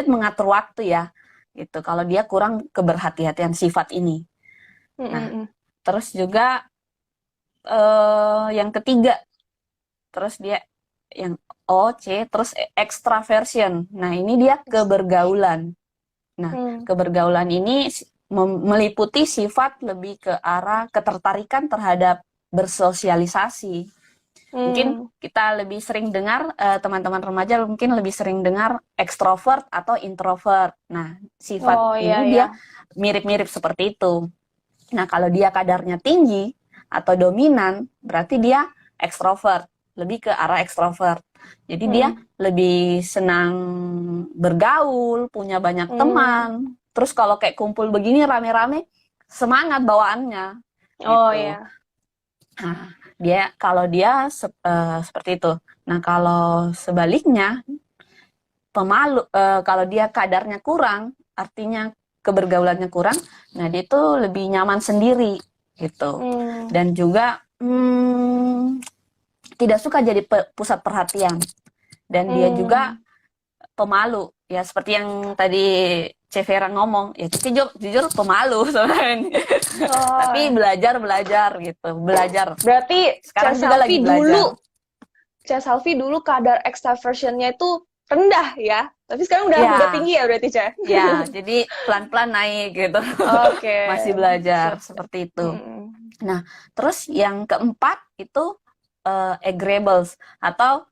mengatur waktu ya, gitu. Kalau dia kurang keberhati-hatian sifat ini. Nah, terus juga yang ketiga, terus dia yang terus extraversion. Nah, ini dia kebergaulan. Nah, kebergaulan ini meliputi sifat lebih ke arah ketertarikan terhadap bersosialisasi. Mungkin kita lebih sering dengar, teman-teman remaja mungkin lebih sering dengar ekstrovert atau introvert. Nah, sifat ini dia mirip-mirip seperti itu. Nah, kalau dia kadarnya tinggi atau dominan, berarti dia ekstrovert, lebih ke arah ekstrovert. Jadi dia lebih senang bergaul, punya banyak teman. Terus kalau kayak kumpul begini rame-rame, semangat bawaannya. Nah, kalau dia seperti itu. Nah, kalau sebaliknya pemalu, kalau dia kadarnya kurang, artinya kebergaulannya kurang, nah dia itu lebih nyaman sendiri gitu. Dan juga tidak suka jadi pusat perhatian. dan dia juga pemalu. Ya seperti yang tadi Cek Vera ngomong, ya Cici jujur pemalu sebenarnya. Tapi belajar gitu, belajar. Berarti Sekarang juga lagi belajar. Cek Selfie dulu kadar extraversionnya itu rendah ya, tapi sekarang udah tinggi ya berarti Cek? Ya, jadi pelan-pelan naik gitu. Oke. Masih belajar seperti itu. Nah, terus yang keempat itu agreeables atau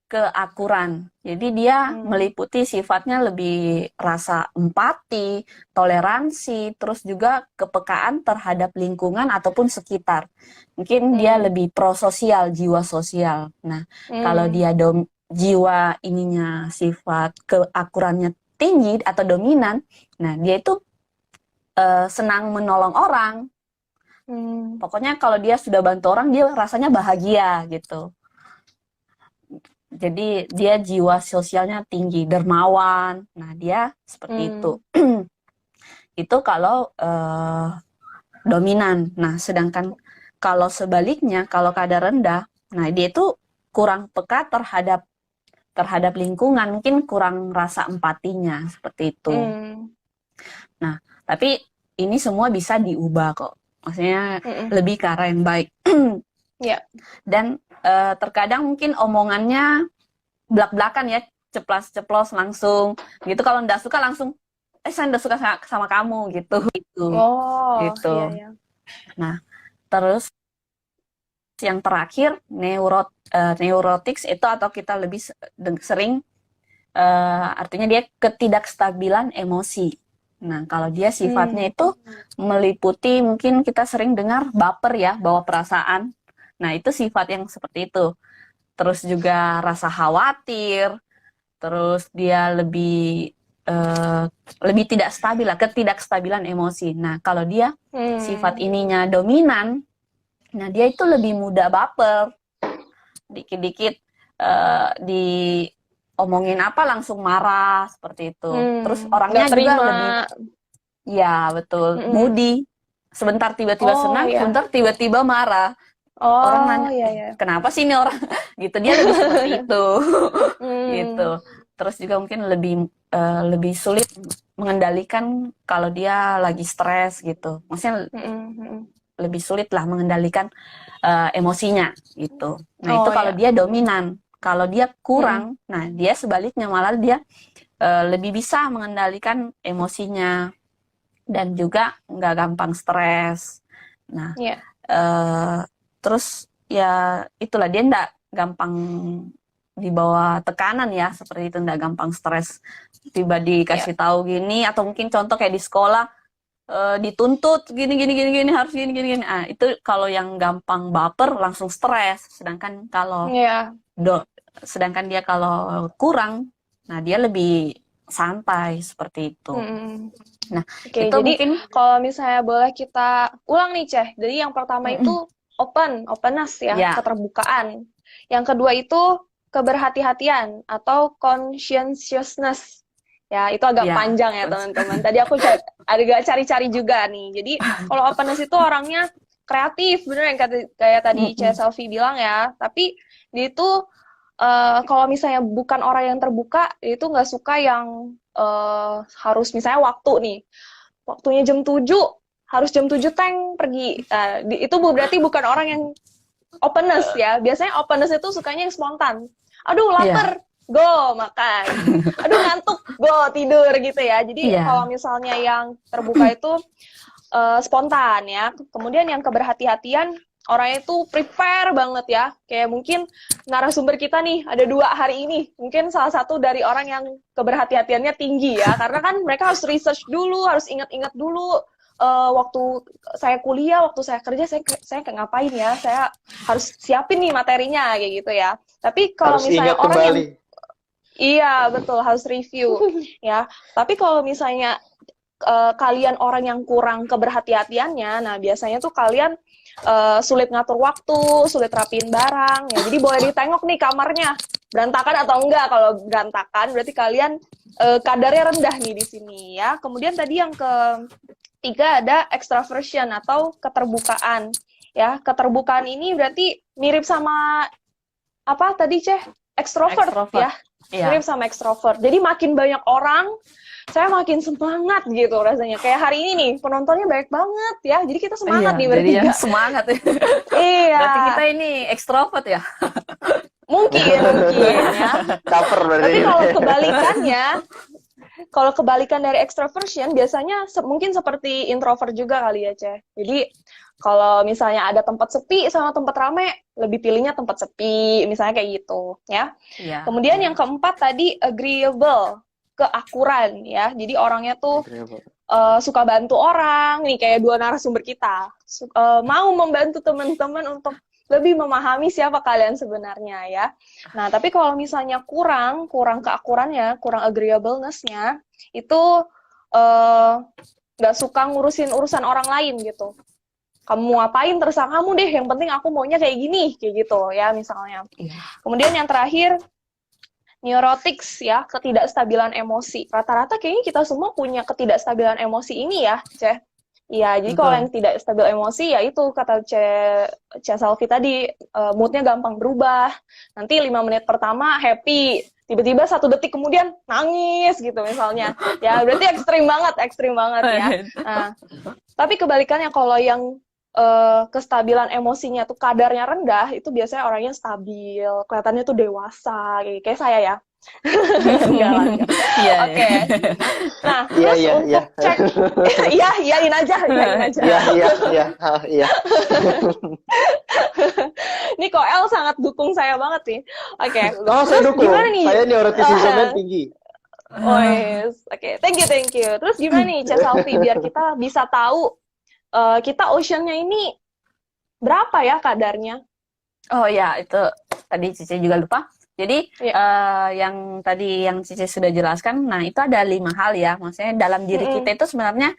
keakuran. Jadi dia meliputi sifatnya lebih rasa empati, toleransi, terus juga kepekaan terhadap lingkungan ataupun sekitar. Mungkin dia lebih prososial, jiwa sosial. Nah, kalau dia jiwa ininya sifat keakurannya tinggi atau dominan, nah dia itu senang menolong orang. Pokoknya kalau dia sudah bantu orang, dia rasanya bahagia gitu. Jadi dia jiwa sosialnya tinggi, dermawan. Nah dia seperti itu. Itu kalau dominan. Nah sedangkan kalau sebaliknya, kalau kadar rendah, nah dia itu kurang peka terhadap lingkungan, mungkin kurang rasa empatinya seperti itu. Nah tapi ini semua bisa diubah kok. Maksudnya lebih ke arah yang baik. Dan terkadang mungkin omongannya belak-belakan ya, ceplas-ceplos langsung gitu. Kalau nggak suka langsung saya nggak suka sama kamu gitu. Gitu. Iya. Nah terus yang terakhir neurotics itu, atau kita lebih sering artinya dia ketidakstabilan emosi. Nah kalau dia sifatnya itu meliputi, mungkin kita sering dengar baper ya, bawa perasaan. Nah itu sifat yang seperti itu. Terus juga rasa khawatir, terus dia lebih tidak stabil lah, ketidakstabilan emosi. Nah kalau dia sifat ininya dominan, nah dia itu lebih mudah baper, dikit-dikit diomongin apa langsung marah seperti itu. Terus orangnya juga lebih, ya betul, moody. Sebentar tiba-tiba senang, sebentar tiba-tiba marah. Orang nanya, kenapa sih ini orang? Gitu, dia lebih seperti itu. Gitu. Terus juga mungkin lebih sulit mengendalikan kalau dia lagi stres gitu. Maksudnya lebih sulit lah mengendalikan emosinya gitu. Nah itu kalau dia dominan. Kalau dia kurang, nah dia sebaliknya, malah dia lebih bisa mengendalikan emosinya dan juga nggak gampang stres. Nah terus ya itulah, dia nggak gampang dibawa tekanan ya, seperti itu, nggak gampang stres. Tiba dikasih tahu gini, atau mungkin contoh kayak di sekolah dituntut gini harus gini. Ah itu kalau yang gampang baper langsung stres. Sedangkan kalau sedangkan dia kalau kurang, nah dia lebih santai seperti itu. Nah itu jadi mungkin kalau misalnya boleh kita ulang nih Ceh. Jadi yang pertama itu openness ya, keterbukaan. Yang kedua itu keberhati-hatian atau conscientiousness. Ya, itu agak panjang ya teman-teman. Tadi aku agak cari-cari juga nih. Jadi kalau openness itu orangnya kreatif, bener yang kayak tadi Cek Selfie bilang ya. Tapi dia itu kalau misalnya bukan orang yang terbuka, dia itu nggak suka yang harus misalnya waktu nih. Waktunya jam 7, harus jam 7 teng pergi. Itu berarti bukan orang yang openness ya. Biasanya openness itu sukanya yang spontan. Aduh lapar, go makan. Aduh ngantuk, go tidur gitu ya. Jadi kalau misalnya yang terbuka itu spontan ya. Kemudian yang keberhati-hatian, orangnya itu prepare banget ya. Kayak mungkin narasumber kita nih ada 2 hari ini. Mungkin salah satu dari orang yang keberhati-hatiannya tinggi ya. Karena kan mereka harus research dulu, harus ingat-ingat dulu. Waktu saya kuliah, waktu saya kerja, saya ngapain ya? Saya harus siapin nih materinya kayak gitu ya. Tapi kalau misalnya orang yang iya betul, harus review ya. Tapi kalau misalnya kalian orang yang kurang keberhati-hatiannya, nah biasanya tuh kalian sulit ngatur waktu, sulit rapiin barang ya. Jadi boleh ditengok nih kamarnya berantakan atau enggak. Kalau berantakan berarti kalian kadarnya rendah nih di sini ya. Kemudian tadi yang ketiga ada extraversion atau keterbukaan ya. Keterbukaan ini berarti mirip sama apa tadi Ceh? ekstrovert ya. Iya. Mirip sama ekstrovert. Jadi makin banyak orang, saya makin semangat gitu rasanya. Kayak hari ini nih, penontonnya banyak banget ya. Jadi kita semangat nih bertiga. Jadinya semangat ya. Iya. Berarti kita ini ekstrovert ya. Mungkin ya. Caper berarti. Tapi kalau kebalikan dari extroversion biasanya mungkin seperti introvert juga kali ya, Ceh. Jadi kalau misalnya ada tempat sepi sama tempat rame, lebih pilihnya tempat sepi, misalnya kayak gitu, ya. Iya. Kemudian yang keempat tadi agreeable, keakuran, ya. Jadi orangnya tuh suka bantu orang, nih kayak dua narasumber kita, mau membantu teman-teman untuk lebih memahami siapa kalian sebenarnya, ya. Nah, tapi kalau misalnya kurang keakurannya, kurang agreeableness-nya, itu nggak suka ngurusin urusan orang lain gitu. Kamu ngapain terserah kamu deh, yang penting aku maunya kayak gini, kayak gitu ya misalnya. Kemudian yang terakhir, neurotics ya, ketidakstabilan emosi. Rata-rata kayaknya kita semua punya ketidakstabilan emosi ini ya, Ceh. Iya, jadi kalau yang tidak stabil emosi, ya itu kata Ceh Selvi tadi, moodnya gampang berubah. Nanti 5 menit pertama happy, tiba-tiba 1 detik kemudian nangis gitu misalnya. Ya, berarti ekstrim banget ya. Nah, tapi kebalikannya kalau yang kestabilan emosinya tuh kadarnya rendah, itu biasanya orangnya stabil, kelihatannya tuh dewasa, kayak saya ya. Enggak lah. Oke. Nah, terus untuk cek, iyain aja. Iya. Ini Koel sangat dukung saya banget nih. Oke. Oh, saya dukung. Gimana nih? Saya neuroticism-nya tinggi. Oh yes, oke. Thank you. Terus gimana nih, Ceh Selvi, biar kita bisa tahu kita ocean-nya ini berapa ya kadarnya? Oh ya, itu tadi Cici juga lupa. Jadi yang tadi yang Cici sudah jelaskan, nah itu ada 5 hal ya. Maksudnya dalam diri kita itu sebenarnya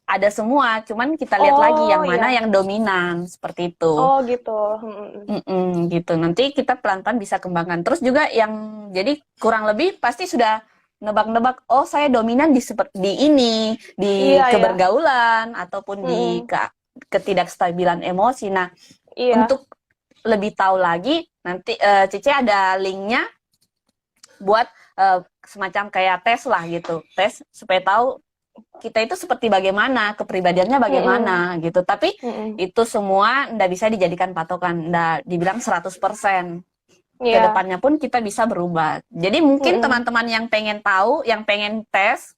ada semua, cuman kita lihat lagi yang mana yang dominan, seperti itu. Oh gitu. Gitu. Nanti kita pelan-pelan bisa kembangkan. Terus juga yang jadi kurang lebih pasti sudah nebak-nebak, oh saya dominan di ini, di kebergaulan ataupun di ketidakstabilan emosi. Nah, untuk lebih tahu lagi, nanti Cici ada linknya buat semacam kayak tes lah gitu, tes supaya tahu kita itu seperti bagaimana, kepribadiannya bagaimana gitu. Tapi itu semua ndak bisa dijadikan patokan, ndak dibilang 100%. Kedepannya pun kita bisa berubah. Jadi mungkin teman-teman yang pengen tahu, yang pengen tes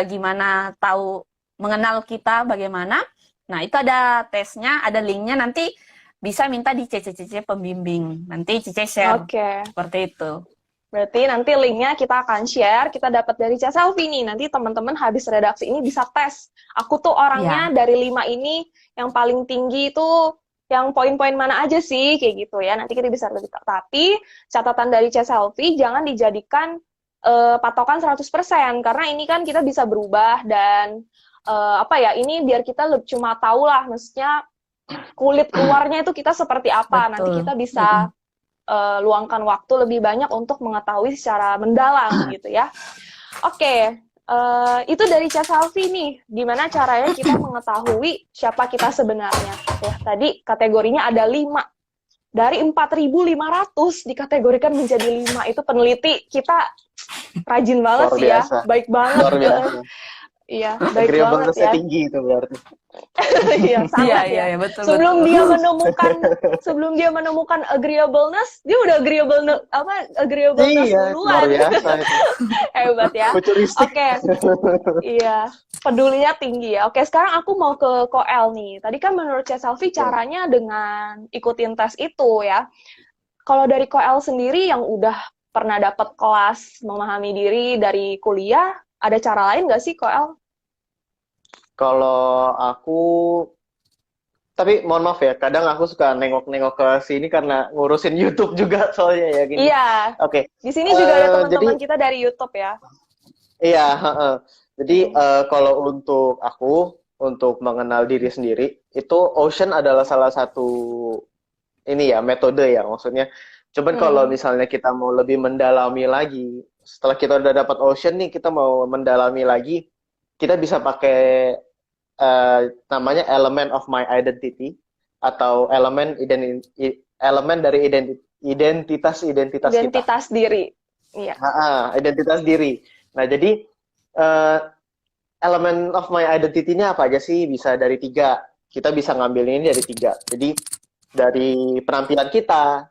gimana tahu mengenal kita bagaimana, nah itu ada tesnya, ada linknya, nanti bisa minta di Cici pembimbing. Nanti Cici share. Seperti itu. Berarti nanti linknya kita akan share, kita dapat dari Ceh Selvi nih. Nanti teman-teman habis redaksi ini bisa tes. Aku tuh orangnya dari 5 ini yang paling tinggi itu yang poin-poin mana aja sih, kayak gitu ya. Nanti kita bisa lebih. Tapi catatan dari Ceh Selvi jangan dijadikan patokan 100%, karena ini kan kita bisa berubah dan ini biar kita cuma tahu lah, maksudnya kulit luarnya itu kita seperti apa. Nanti kita bisa luangkan waktu lebih banyak untuk mengetahui secara mendalam gitu ya. Oke. Itu dari Ceh Selvi nih, gimana caranya kita mengetahui siapa kita sebenarnya. Ya, tadi kategorinya ada 5. Dari 4.500 dikategorikan menjadi 5. Itu peneliti kita rajin banget sih ya, baik banget. Luar biasa. Iya, baik banget ya. Tinggi itu berarti. Iya, sangat ya. Betul, sebelum dia menemukan agreeableness, dia udah agreeableness duluan. Luar biasa itu. Hebat ya. Oke. Iya, pedulinya tinggi ya. Oke, sekarang aku mau ke Koel nih. Tadi kan menurut Ceh Selvi caranya dengan ikutin tes itu ya. Kalau dari Koel sendiri yang udah pernah dapat kelas memahami diri dari kuliah, ada cara lain nggak sih, Koel? Kalau aku, tapi mohon maaf ya, kadang aku suka nengok-nengok ke sini karena ngurusin YouTube juga soalnya ya gini. Iya. Oke. Di sini juga ada teman-teman kita dari YouTube ya. Iya. Jadi kalau untuk aku, untuk mengenal diri sendiri, itu Ocean adalah salah satu ini ya metode ya, maksudnya. Cuman kalau misalnya kita mau lebih mendalami lagi, setelah kita udah dapat Ocean nih, kita mau mendalami lagi, kita bisa pakai namanya element of my identity atau elemen dari identitas kita. Identitas diri. Iya. Identitas diri. Nah, jadi elemen of my identity ini apa aja sih? Bisa dari 3. Kita bisa ngambil ini dari 3. Jadi dari penampilan kita,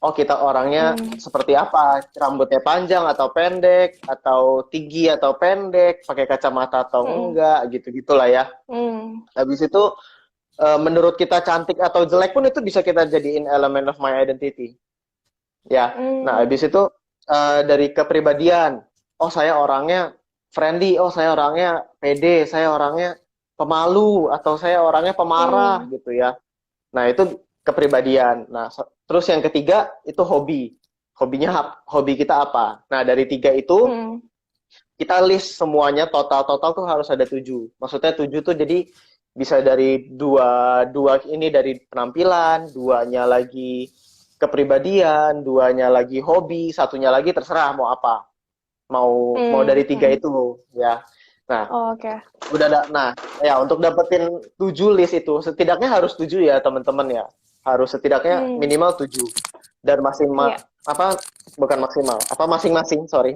kita orangnya seperti apa? Rambutnya panjang atau pendek, atau tinggi atau pendek, pakai kacamata atau enggak, gitu-gitulah ya. Habis itu menurut kita cantik atau jelek pun itu bisa kita jadiin elemen of my identity. Ya. Nah, habis itu dari kepribadian. Saya orangnya friendly, saya orangnya pede, saya orangnya pemalu, atau saya orangnya pemarah gitu ya. Nah, itu kepribadian. Nah, terus yang ketiga itu hobi. Hobi kita apa? Nah, dari 3 itu kita list semuanya, total tuh harus ada 7. Maksudnya 7 tuh jadi bisa dari dua ini dari penampilan, 2-nya lagi kepribadian, 2-nya lagi hobi, 1-nya lagi terserah mau apa. Mau dari 3 itu ya. Nah, udah ada. Nah, ya untuk dapetin 7 list itu setidaknya harus 7 ya teman-teman ya. Harus setidaknya minimal 7. Dan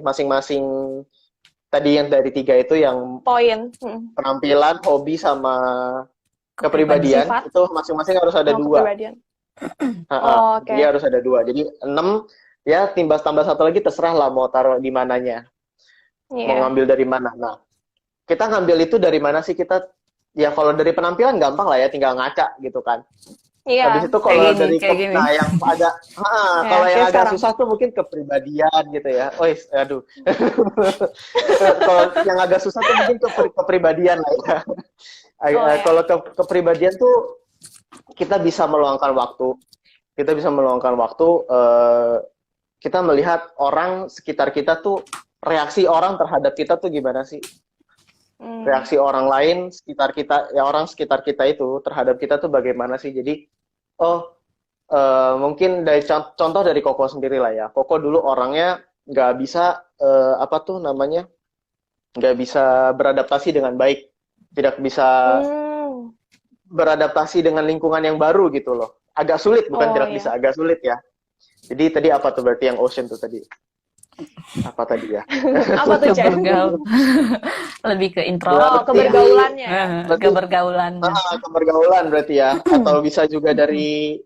masing-masing tadi yang dari 3 itu yang poin penampilan, hobi sama kepribadian itu masing-masing harus ada 2. Jadi harus ada 2. Jadi 6 ya, tambah 1 lagi terserah lah mau taruh di mananya. Mau ngambil dari mana. Nah, kita ngambil itu dari mana sih kita? Ya kalau dari penampilan gampang lah ya, tinggal ngaca gitu kan. Habis itu kalau dari nah yang agak kalau yang agak susah tuh mungkin kepribadian gitu ya. Aduh. Kalau yang agak susah tuh mungkin kepribadian lah ya. Kalau kepribadian tuh kita bisa meluangkan waktu. Kita melihat orang sekitar kita tuh, reaksi orang terhadap kita tuh gimana sih? Reaksi orang lain sekitar kita, ya orang sekitar kita itu terhadap kita tuh bagaimana sih? Jadi, mungkin dari contoh dari Koko sendiri lah ya. Koko dulu orangnya nggak bisa nggak bisa beradaptasi dengan baik, tidak bisa beradaptasi dengan lingkungan yang baru gitu loh. Agak sulit, bukan tidak bisa, agak sulit ya. Jadi tadi apa tuh berarti yang Ocean tuh tadi? Apa tadi ya? Apa tuh, Cek? Lebih ke intro. Kebergaulannya. Kebergaulan berarti ya. Atau bisa juga dari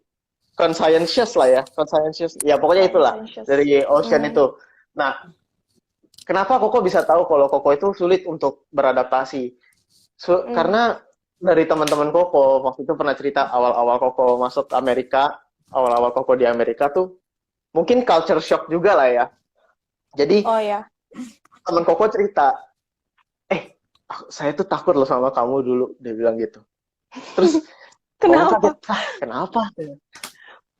conscientious lah ya. Conscientious. Ya pokoknya itulah. Dari Ocean itu. Nah, kenapa Koko bisa tahu kalau Koko itu sulit untuk beradaptasi? Karena dari teman-teman Koko, waktu itu pernah cerita awal-awal Koko masuk Amerika, awal-awal Koko di Amerika tuh, mungkin culture shock juga lah ya. Jadi, teman Koko cerita, saya tuh takut loh sama kamu dulu, dia bilang gitu. Terus, kenapa? Kenapa?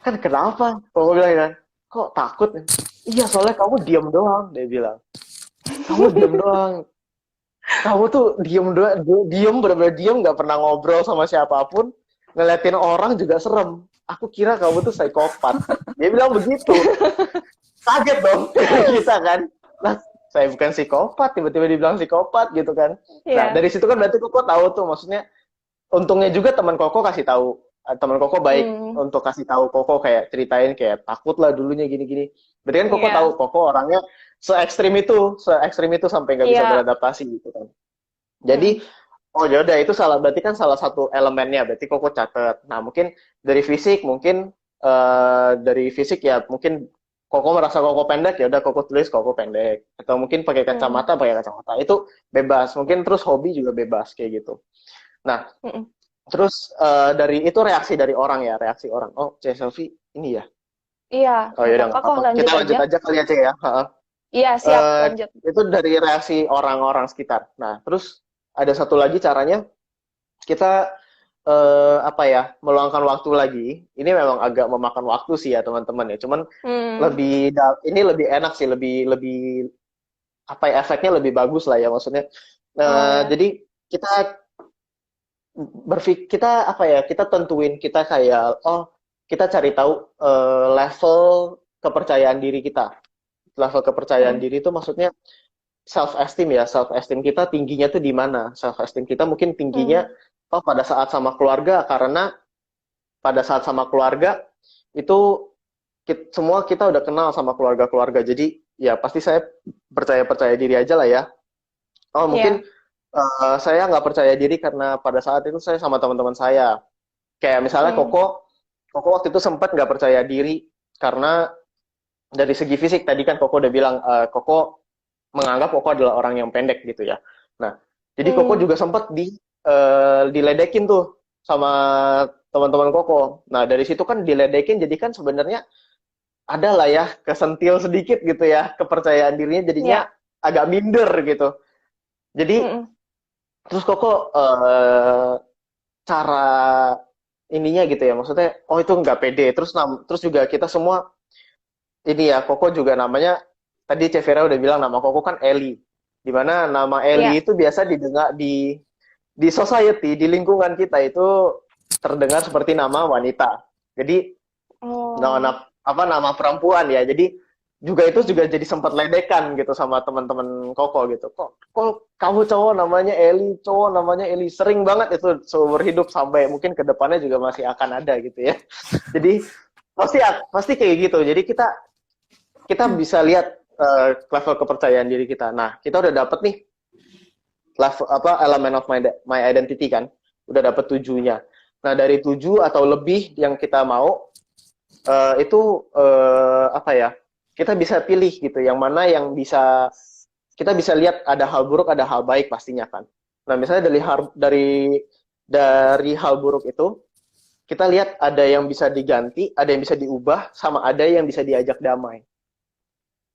Kan kenapa? Koko bilang kan, kok takut? Iya, soalnya kamu diam doang, dia bilang. Kamu diam doang. Kamu tuh diem, bener-bener diem, nggak pernah ngobrol sama siapapun, ngeliatin orang juga serem. Aku kira kamu tuh psikopat. Dia bilang begitu. Kaget dong kita kan. Nah, saya bukan psikopat, tiba-tiba dibilang psikopat gitu kan. Nah, dari situ kan berarti Koko tahu tuh, maksudnya untungnya juga teman Koko kasih tahu. Teman Koko baik untuk kasih tahu Koko, kayak ceritain kayak takut lah dulunya gini-gini. Berarti kan Koko tahu Koko orangnya se-ekstrim itu sampai nggak bisa beradaptasi gitu kan. Jadi yaudah itu berarti kan salah satu elemennya, berarti Koko catat. Nah, mungkin dari fisik ya mungkin Koko merasa Koko pendek, ya udah Koko tulis Koko pendek. Atau mungkin pakai kacamata, itu bebas. Mungkin terus hobi juga bebas kayak gitu. Nah, terus dari itu reaksi dari orang ya, reaksi orang. Oh, C selfie ini ya? Iya. Oh ya udah, kita lanjut aja kali aja ya. Iya, siap, lanjut. Itu dari reaksi orang-orang sekitar. Nah, terus ada satu lagi caranya, kita meluangkan waktu lagi. Ini memang agak memakan waktu sih ya teman-teman ya. Cuman ini lebih enak sih, lebih efeknya lebih bagus lah ya maksudnya. Jadi kita kita tentuin, kita kayak kita cari tahu level kepercayaan diri kita. Level kepercayaan diri itu maksudnya self esteem ya. Self esteem kita tingginya tuh di mana? Self esteem kita mungkin tingginya pada saat sama keluarga, karena pada saat sama keluarga itu semua kita udah kenal sama keluarga-keluarga, jadi ya pasti saya percaya diri aja lah ya. Oh mungkin saya nggak percaya diri karena pada saat itu saya sama teman-teman saya. Kayak misalnya Koko waktu itu sempat nggak percaya diri karena dari segi fisik tadi kan Koko udah bilang Koko menganggap Koko adalah orang yang pendek gitu ya. Nah, jadi Koko juga sempat diledekin tuh sama teman-teman Koko. Nah, dari situ kan diledekin, jadi kan sebenarnya ada lah ya kesentil sedikit gitu ya, kepercayaan dirinya jadinya agak minder gitu. Jadi terus Koko cara ininya gitu ya, maksudnya oh itu nggak pede. Terus juga kita semua ini ya, Koko juga namanya tadi Cevera udah bilang nama Koko kan Eli. Dimana nama Eli itu biasa didengar di society, di lingkungan kita itu terdengar seperti nama wanita. Jadi nama perempuan ya. Jadi juga itu juga jadi sempat ledekan gitu sama teman-teman Koko gitu. Kok kamu cowok namanya Eli, cowok namanya Eli, sering banget itu seumur hidup sampai mungkin ke depannya juga masih akan ada gitu ya. Jadi pasti kayak gitu. Jadi kita bisa lihat level kepercayaan diri kita. Nah, kita udah dapet nih level element of my identity kan. Udah dapet 7-nya. Nah, dari 7 atau lebih yang kita mau itu kita bisa pilih gitu, yang mana yang kita bisa lihat ada hal buruk, ada hal baik pastinya kan. Nah, misalnya dari hal buruk itu, kita lihat ada yang bisa diganti, ada yang bisa diubah, sama ada yang bisa diajak damai.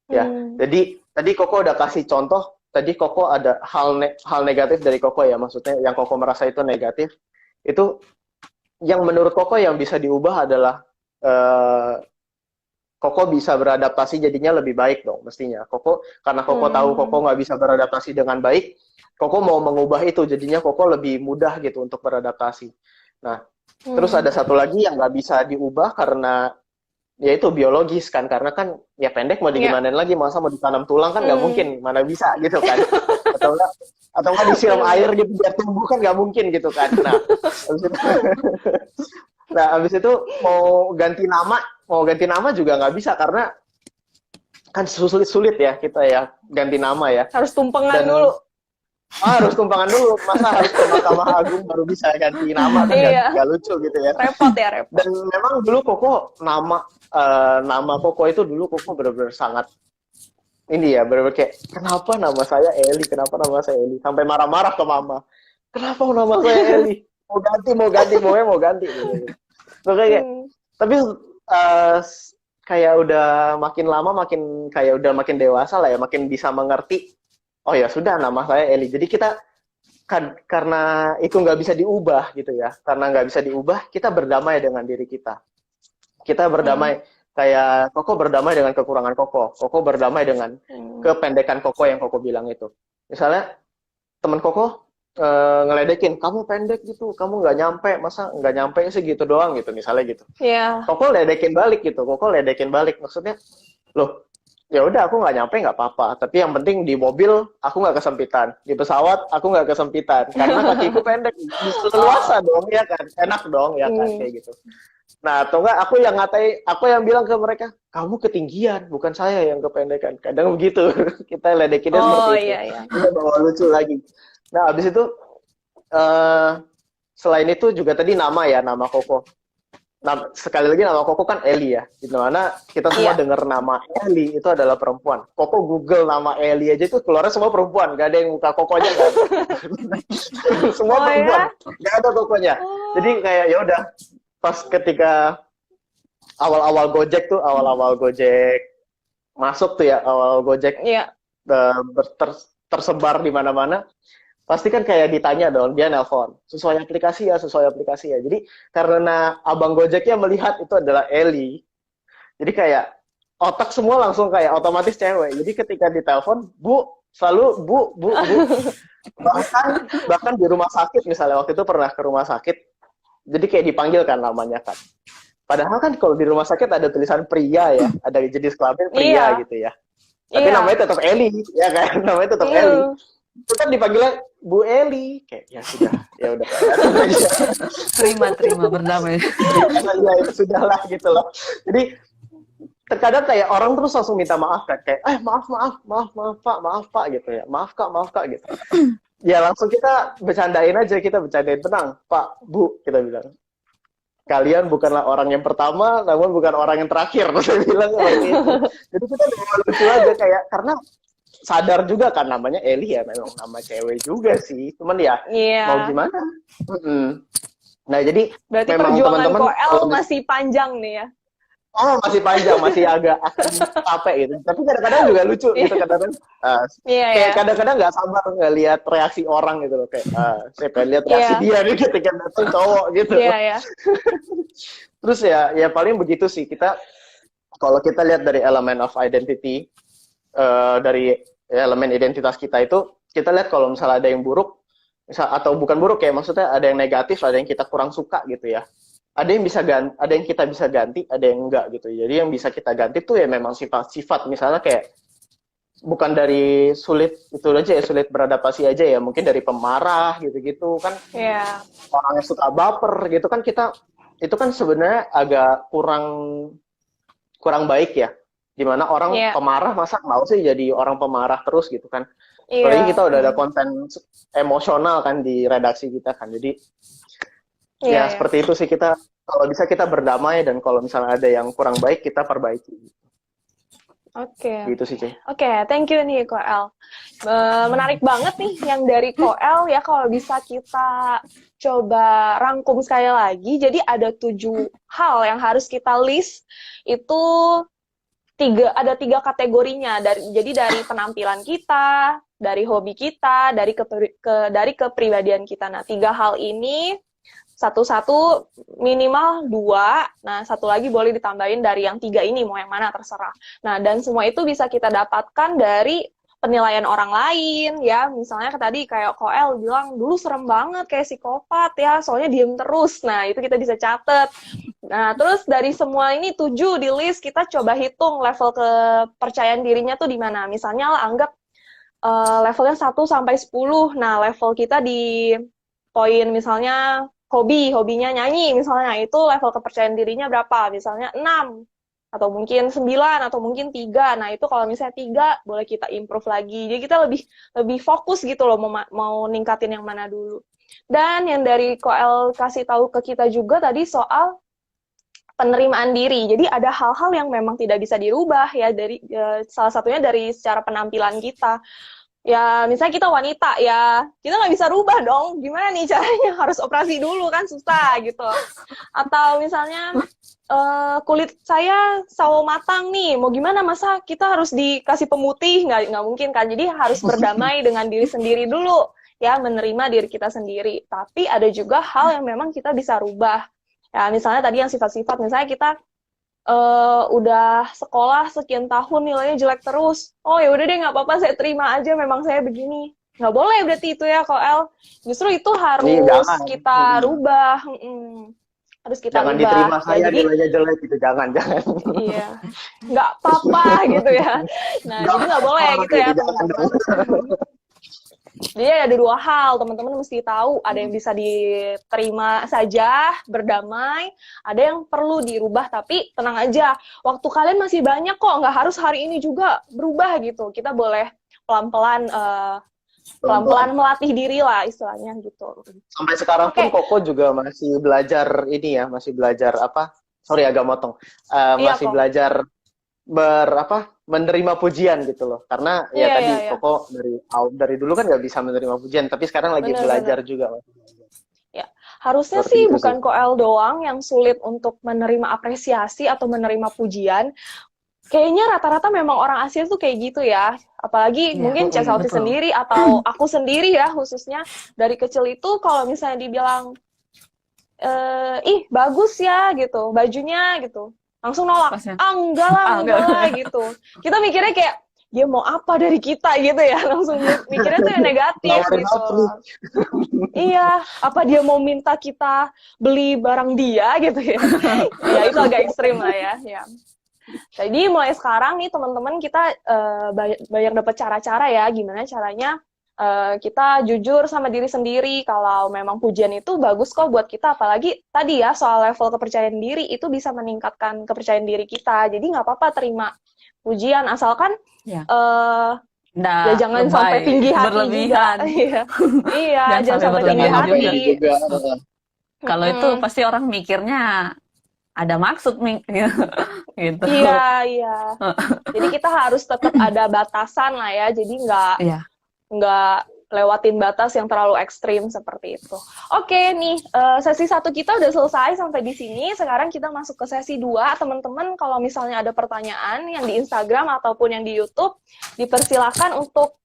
Ya, jadi tadi Koko udah kasih contoh, tadi Koko ada hal negatif dari Koko ya, maksudnya yang Koko merasa itu negatif, itu yang menurut Koko yang bisa diubah adalah Koko bisa beradaptasi jadinya lebih baik dong mestinya. Karena Koko tahu Koko nggak bisa beradaptasi dengan baik, Koko mau mengubah itu jadinya Koko lebih mudah gitu untuk beradaptasi. Nah, terus ada satu lagi yang nggak bisa diubah karena ya itu biologis kan, karena kan ya pendek mau digimanain lagi, masa mau ditanam tulang kan nggak mungkin, mana bisa gitu kan. Atau nggak disiram air gitu biar tumbuh kan nggak mungkin gitu kan. Nah, abis itu mau ganti nama juga nggak bisa karena kan sulit ya kita ya ganti nama ya. Harus tumpengan dulu. Harus tumpangan dulu, masa harus ke Mahkamah Agung baru bisa ganti nama kan nggak lucu gitu ya. Repot. Dan memang dulu Koko nama Koko itu dulu Koko benar-benar sangat ini ya, benar-benar kayak kenapa nama saya Eli, sampai marah-marah ke mama. Kenapa nama saya Eli? Mau ganti gitu. So, tapi kayak udah makin lama makin dewasa lah ya, makin bisa mengerti. Oh ya sudah, nama saya Eli. Jadi kita karena itu nggak bisa diubah gitu ya, karena nggak bisa diubah, kita berdamai dengan diri kita. Kita berdamai, kayak Koko berdamai dengan kekurangan Koko. Koko berdamai dengan kependekan Koko yang Koko bilang itu. Misalnya teman Koko ngeledekin, kamu pendek gitu, kamu nggak nyampe, masa nggak nyampe sih gitu doang gitu, misalnya gitu. Koko ledekin balik gitu, maksudnya, loh, ya udah aku nggak nyampe nggak apa-apa, tapi yang penting di mobil aku nggak kesempitan, di pesawat aku nggak kesempitan, karena kakiku pendek, leluasa dong ya kan, enak dong ya kan, kayak gitu. Nah, atau enggak aku yang bilang ke mereka, kamu ketinggian, bukan saya yang kependekan. Kadang begitu, kita ledekinnya seperti itu. Kita bawa lucu lagi. Nah, habis itu selain itu juga tadi nama Koko. Nah, sekali lagi nama Koko kan Eli ya. Di mana kita semua dengar nama Eli itu adalah perempuan. Koko Google nama Eli aja itu keluarnya semua perempuan, gak ada yang muka Kokonya kan. Semua perempuan, gak ada Kokonya. Jadi kayak ya udah, pas ketika awal-awal Gojek masuk tuh ya, awal Gojek tersebar di mana-mana, pasti kan kayak ditanya dong, dia nelpon, sesuai aplikasi ya. Jadi karena abang Gojeknya melihat itu adalah Eli, jadi kayak otak semua langsung kayak otomatis cewek. Jadi ketika ditelepon, selalu bu. bahkan di rumah sakit misalnya, waktu itu pernah ke rumah sakit, jadi kayak dipanggil kan namanya kan. Padahal kan kalau di rumah sakit ada tulisan pria ya, ada jenis kelamin pria gitu ya. Tapi namanya tetap Eli, ya kan? Namanya tetap Eli. Itu kan dipanggilnya Bu Eli, kayak ya sudah, ya udah. Terima berdamai. Ya itu sudahlah gitu loh. Jadi terkadang kayak orang terus langsung minta maaf kan, kayak maaf pak gitu ya, maaf kak gitu. Ya langsung kita bercandain tenang pak bu, kita bilang kalian bukanlah orang yang pertama namun bukan orang yang terakhir, saya bilang seperti itu. Jadi kita lucu aja kayak, karena sadar juga kan namanya Eli ya, memang nama cewek juga sih, cuman ya mau gimana. Nah jadi berarti memang perjuangan teman-teman Koel masih panjang nih ya. Oh, masih panjang, masih agak capek gitu. Tapi kadang-kadang juga lucu gitu, kadang-kadang kayak kadang-kadang nggak sabar ngelihat reaksi orang gitu loh, kayak saya pengen lihat reaksi dia nih ketika datang cowok gitu. Terus ya paling begitu sih, kita kalau kita lihat dari elemen of identity, dari elemen identitas kita itu, kita lihat kalau misalnya ada yang buruk, atau bukan buruk ya, maksudnya ada yang negatif, ada yang kita kurang suka gitu ya. Ada yang kita bisa ganti, ada yang enggak gitu. Jadi yang bisa kita ganti tuh ya memang sifat-sifat, misalnya kayak bukan dari sulit itu aja ya, sulit beradaptasi aja ya, mungkin dari pemarah gitu-gitu kan. Orang yang suka baper gitu kan, kita itu kan sebenarnya agak kurang baik ya. Dimana orang pemarah, masa mau sih jadi orang pemarah terus gitu kan. Apalagi kita udah ada konten emosional kan di redaksi kita kan. Jadi seperti itu sih, kita kalau bisa kita berdamai, dan kalau misalnya ada yang kurang baik kita perbaiki. Gitu sih, Thank you nih Koel. Menarik banget nih yang dari Koel ya, kalau bisa kita coba rangkum sekali lagi. Jadi ada 7 hal yang harus kita list, itu ada 3 kategorinya. Jadi dari penampilan kita, dari hobi kita, dari kepribadian kita. Nah, 3 hal ini satu minimal 2, nah 1 lagi boleh ditambahin dari yang 3 ini, mau yang mana terserah. Nah, dan semua itu bisa kita dapatkan dari penilaian orang lain ya. Misalnya tadi kayak Koel bilang dulu serem banget kayak psikopat ya, soalnya diem terus. Nah, itu kita bisa catat. Nah, terus dari semua ini 7 di list, kita coba hitung level kepercayaan dirinya tuh di mana. Misalnya lah, anggap levelnya 1 sampai 10. Nah, level kita di poin misalnya hobinya nyanyi misalnya, itu level kepercayaan dirinya berapa? Misalnya 6, atau mungkin 9, atau mungkin 3. Nah, itu kalau misalnya 3, boleh kita improve lagi. Jadi kita lebih fokus gitu loh, mau ningkatin yang mana dulu. Dan yang dari Koel kasih tahu ke kita juga tadi soal penerimaan diri. Jadi ada hal-hal yang memang tidak bisa dirubah ya, dari salah satunya dari secara penampilan kita. Ya, misalnya kita wanita ya, kita nggak bisa rubah dong. Gimana nih caranya? Harus operasi dulu kan, susah gitu. Atau misalnya kulit saya sawo matang nih, mau gimana, masa kita harus dikasih pemutih? Nggak mungkin kan. Jadi harus berdamai dengan diri sendiri dulu ya, menerima diri kita sendiri. Tapi ada juga hal yang memang kita bisa rubah. Ya, misalnya tadi yang sifat-sifat, misalnya kita udah sekolah sekian tahun nilainya jelek terus. Oh ya udah deh, nggak apa-apa, saya terima aja, memang saya begini. Nggak boleh berarti itu ya, Koel. Justru itu harus kita rubah. Harus kita jangan rubah. Diterima saya jadi, nilainya jelek gitu, jangan. Iya, nggak apa-apa gitu ya. Nah, jadi nggak boleh gitu ya, teman-teman. Jadi ada 2 hal, teman-teman mesti tahu. Ada yang bisa diterima saja, berdamai. Ada yang perlu dirubah, tapi tenang aja. Waktu kalian masih banyak kok, nggak harus hari ini juga berubah gitu. Kita boleh pelan-pelan melatih diri lah istilahnya gitu. Sampai sekarang pun Koko juga masih belajar ini ya, masih belajar apa? Sorry agak motong. Masih belajar menerima pujian gitu loh, karena Koko dari dulu kan nggak bisa menerima pujian, tapi sekarang lagi belajar juga. Ya, harusnya sih bukan Koel doang yang sulit untuk menerima apresiasi atau menerima pujian. Kayaknya rata-rata memang orang Asia tuh kayak gitu ya, apalagi mungkin Cesauti sendiri atau aku sendiri ya, khususnya dari kecil itu kalau misalnya dibilang ih bagus ya gitu bajunya gitu, langsung nolak. Enggak lah gitu. Kita mikirnya kayak dia mau apa dari kita gitu ya, langsung mikirnya tuh yang negatif gitu. Iya, apa dia mau minta kita beli barang dia gitu ya. Ya itu agak ekstrim lah ya. Jadi mulai sekarang nih teman-teman, kita banyak dapat cara-cara ya, gimana caranya kita jujur sama diri sendiri kalau memang pujian itu bagus kok buat kita, apalagi tadi ya soal level kepercayaan diri itu bisa meningkatkan kepercayaan diri kita. Jadi nggak apa-apa terima pujian asalkan Ya. ya jangan sampai tinggi hati berlebihan. juga. Iya, jangan sampai tinggi berlebihan hati. juga. Kalau itu pasti orang mikirnya ada maksud gitu. Iya. Jadi kita harus tetap ada batasan lah ya. Jadi nggak lewatin batas yang terlalu ekstrim seperti itu. Oke, nih sesi 1 kita udah selesai sampai di sini. Sekarang kita masuk ke sesi 2. Teman-teman kalau misalnya ada pertanyaan yang di Instagram ataupun yang di YouTube, dipersilakan untuk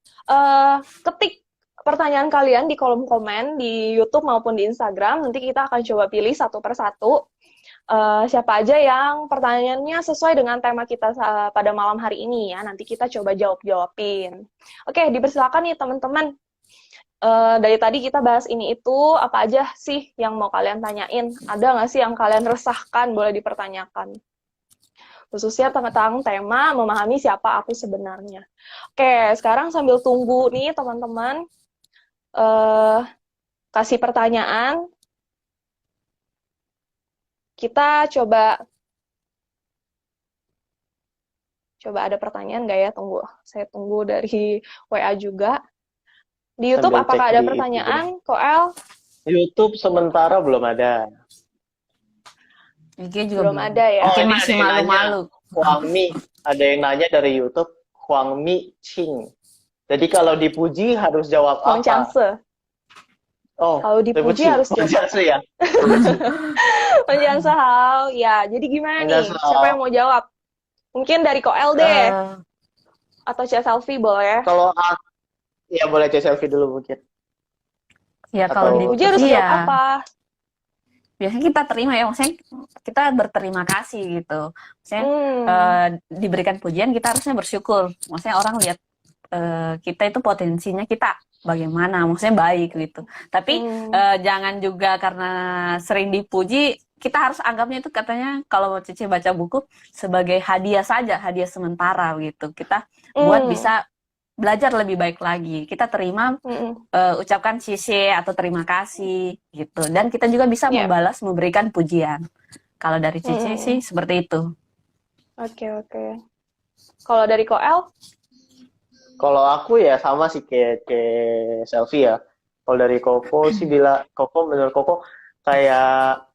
ketik pertanyaan kalian di kolom komen di YouTube maupun di Instagram. Nanti kita akan coba pilih satu persatu. Siapa aja yang pertanyaannya sesuai dengan tema kita pada malam hari ini ya. Nanti kita coba jawab-jawabin. Oke, dipersilakan nih teman-teman. Dari tadi kita bahas ini itu, apa aja sih yang mau kalian tanyain? Ada nggak sih yang kalian resahkan? Boleh dipertanyakan. Khususnya tentang tema memahami siapa aku sebenarnya. Oke, sekarang sambil tunggu nih teman-teman. Kasih pertanyaan. Kita coba ada pertanyaan nggak ya? Tunggu, saya tunggu dari WA juga. Di YouTube Sambil apakah cek ada di pertanyaan, Koel? YouTube sementara belum ada. IG juga Belum ada ya? Mungkin ini masih ada yang malu-malu. Huang Mi, ada yang nanya dari YouTube, Huang Mi Ching. Jadi kalau dipuji harus jawab Huang apa? Changse. Oh, Kalau dipuji harus Huang jawab. Changse ya. Huang Changse hao. Ya, jadi gimana nih? Changse hao. Siapa yang mau jawab? Mungkin dari Koel deh. Atau Cia Selfie boleh. Kalau ya boleh cek selfie dulu mungkin. Ya kalau Atau- Dipuji harus jawab apa? Biasanya kita terima ya, maksudnya kita berterima kasih gitu. Maksudnya diberikan pujian kita harusnya bersyukur. Maksudnya orang lihat kita itu potensinya kita bagaimana, maksudnya baik gitu. Tapi jangan juga karena sering dipuji kita harus anggapnya itu katanya kalau Cici baca buku sebagai hadiah saja, hadiah sementara gitu. Kita buat bisa belajar lebih baik lagi. Kita terima, ucapkan cici atau terima kasih gitu. Dan kita juga bisa membalas, memberikan pujian. Kalau dari Cici sih seperti itu. Oke. Kalau dari Koel? Kalau aku ya sama sih kayak selfie ya. Kalau dari Koko sih menurut Koko kayak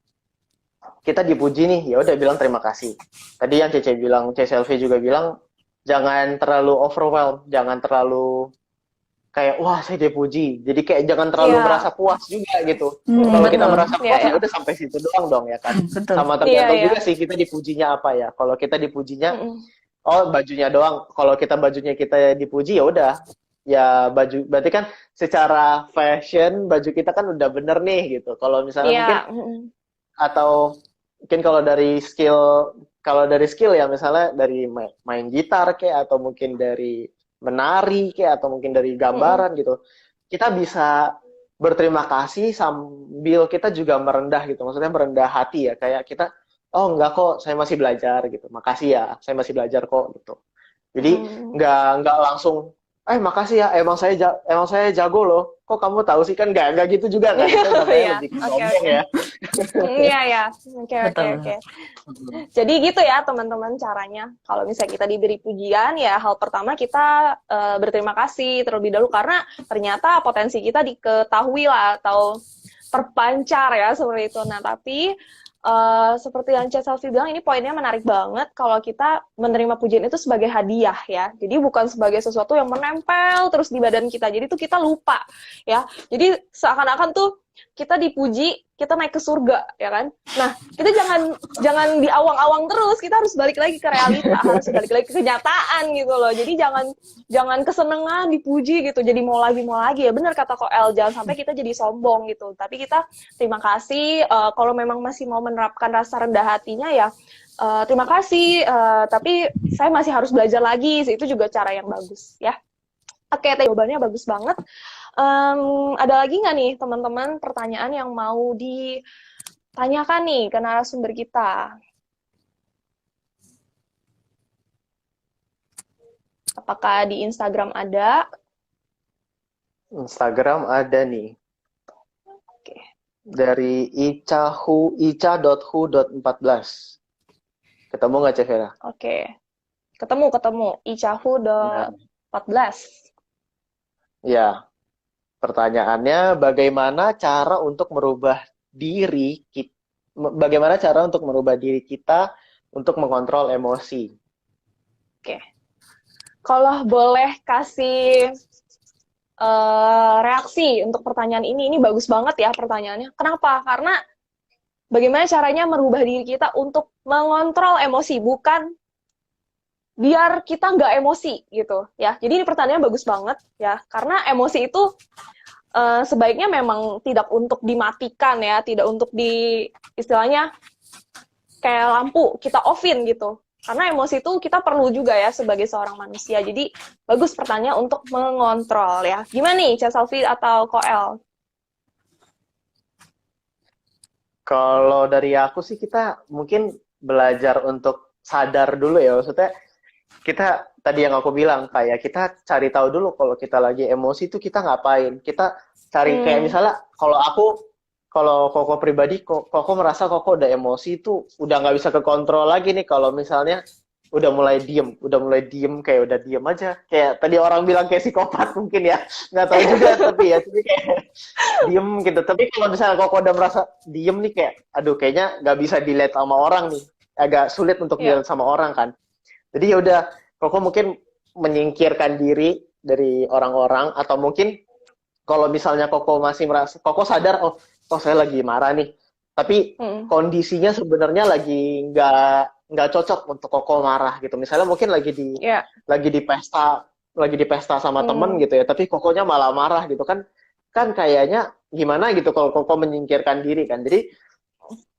kita dipuji nih, ya udah bilang terima kasih. Tadi yang Cece bilang, selfie juga bilang jangan terlalu overwhelmed, jangan terlalu kayak wah saya dipuji. Jadi kayak jangan terlalu merasa puas juga gitu. Kalau kita merasa puas ya udah sampai situ doang dong ya kan. Sama tergantung juga sih kita dipujinya apa ya. Kalau kita dipujinya bajunya doang. Kalau bajunya kita dipuji ya udah. Ya baju berarti kan secara fashion baju kita kan udah bener nih gitu. Kalau misalnya mungkin atau mungkin kalau dari skill ya misalnya dari main gitar kayak atau mungkin dari menari kayak atau mungkin dari gambaran gitu. Kita bisa berterima kasih sambil kita juga merendah gitu. Maksudnya merendah hati ya kayak kita enggak kok saya masih belajar gitu. Makasih ya, saya masih belajar kok gitu. Jadi enggak langsung makasih ya, emang saya jago loh. Kok kamu tahu sih kan enggak gitu juga kan. Itu namanya lebih sombong ya. Iya. Oke. Jadi gitu ya teman-teman caranya. Kalau misalnya kita diberi pujian ya hal pertama kita berterima kasih terlebih dahulu karena ternyata potensi kita diketahui lah atau terpancar ya seperti itu. Nah tapi seperti yang Cia Selfie bilang, ini poinnya menarik banget kalau kita menerima pujian itu sebagai hadiah ya. Jadi bukan sebagai sesuatu yang menempel terus di badan kita. Jadi tuh kita lupa ya. Jadi seakan-akan tuh kita dipuji, kita naik ke surga ya kan. Nah, kita jangan di awang-awang terus, kita harus balik lagi ke realita, harus balik lagi ke kenyataan gitu loh. Jadi jangan kesenengan dipuji gitu. Jadi mau lagi ya. Benar kata Koel, jangan sampai kita jadi sombong gitu. Tapi kita terima kasih kalau memang masih mau menerapkan rasa rendah hatinya ya terima kasih tapi saya masih harus belajar lagi. Itu juga cara yang bagus ya. Oke, jawabannya bagus banget. Ada lagi nggak nih teman-teman pertanyaan yang mau ditanyakan nih ke narasumber kita? Apakah di Instagram ada? Instagram ada nih. Oke. Dari ica.hu.14. Ketemu nggak, Cevera? Oke. Ketemu. Nah, 14. ya. Pertanyaannya, bagaimana cara untuk merubah diri kita, untuk mengontrol emosi? Oke. Kalau boleh kasih reaksi untuk pertanyaan ini bagus banget ya pertanyaannya. Kenapa? Karena bagaimana caranya merubah diri kita untuk mengontrol emosi, bukan biar kita nggak emosi gitu ya. Jadi ini pertanyaannya bagus banget ya, karena emosi itu sebaiknya memang tidak untuk dimatikan ya, tidak untuk istilahnya kayak lampu kita offin gitu. Karena emosi itu kita perlu juga ya sebagai seorang manusia. Jadi bagus pertanyaan untuk mengontrol ya. Gimana nih, Cak Salvi atau Koel? Kalau dari aku sih, kita mungkin belajar untuk sadar dulu ya. Maksudnya kita tadi yang aku bilang, kayak kita cari tahu dulu kalau kita lagi emosi itu kita ngapain. Kita cari kayak misalnya kalau Koko pribadi, Koko merasa Koko udah emosi itu udah nggak bisa kekontrol lagi nih. Kalau misalnya udah mulai diem kayak udah diem aja. Kayak tadi orang bilang kayak psikopat mungkin ya, nggak tahu juga tapi kayak diem gitu. Tapi kalau misalnya Koko udah merasa diem nih, kayak aduh kayaknya nggak bisa dilihat sama orang nih, agak sulit untuk dilihat sama orang kan. Jadi ya udah, Koko mungkin menyingkirkan diri dari orang-orang, atau mungkin kalau misalnya Koko masih merasa, Koko sadar, oh saya lagi marah nih, tapi kondisinya sebenarnya lagi nggak cocok untuk Koko marah gitu. Misalnya mungkin lagi di pesta sama temen gitu ya, tapi Kokonya malah marah gitu kan kayaknya gimana gitu kalau Koko menyingkirkan diri kan. Jadi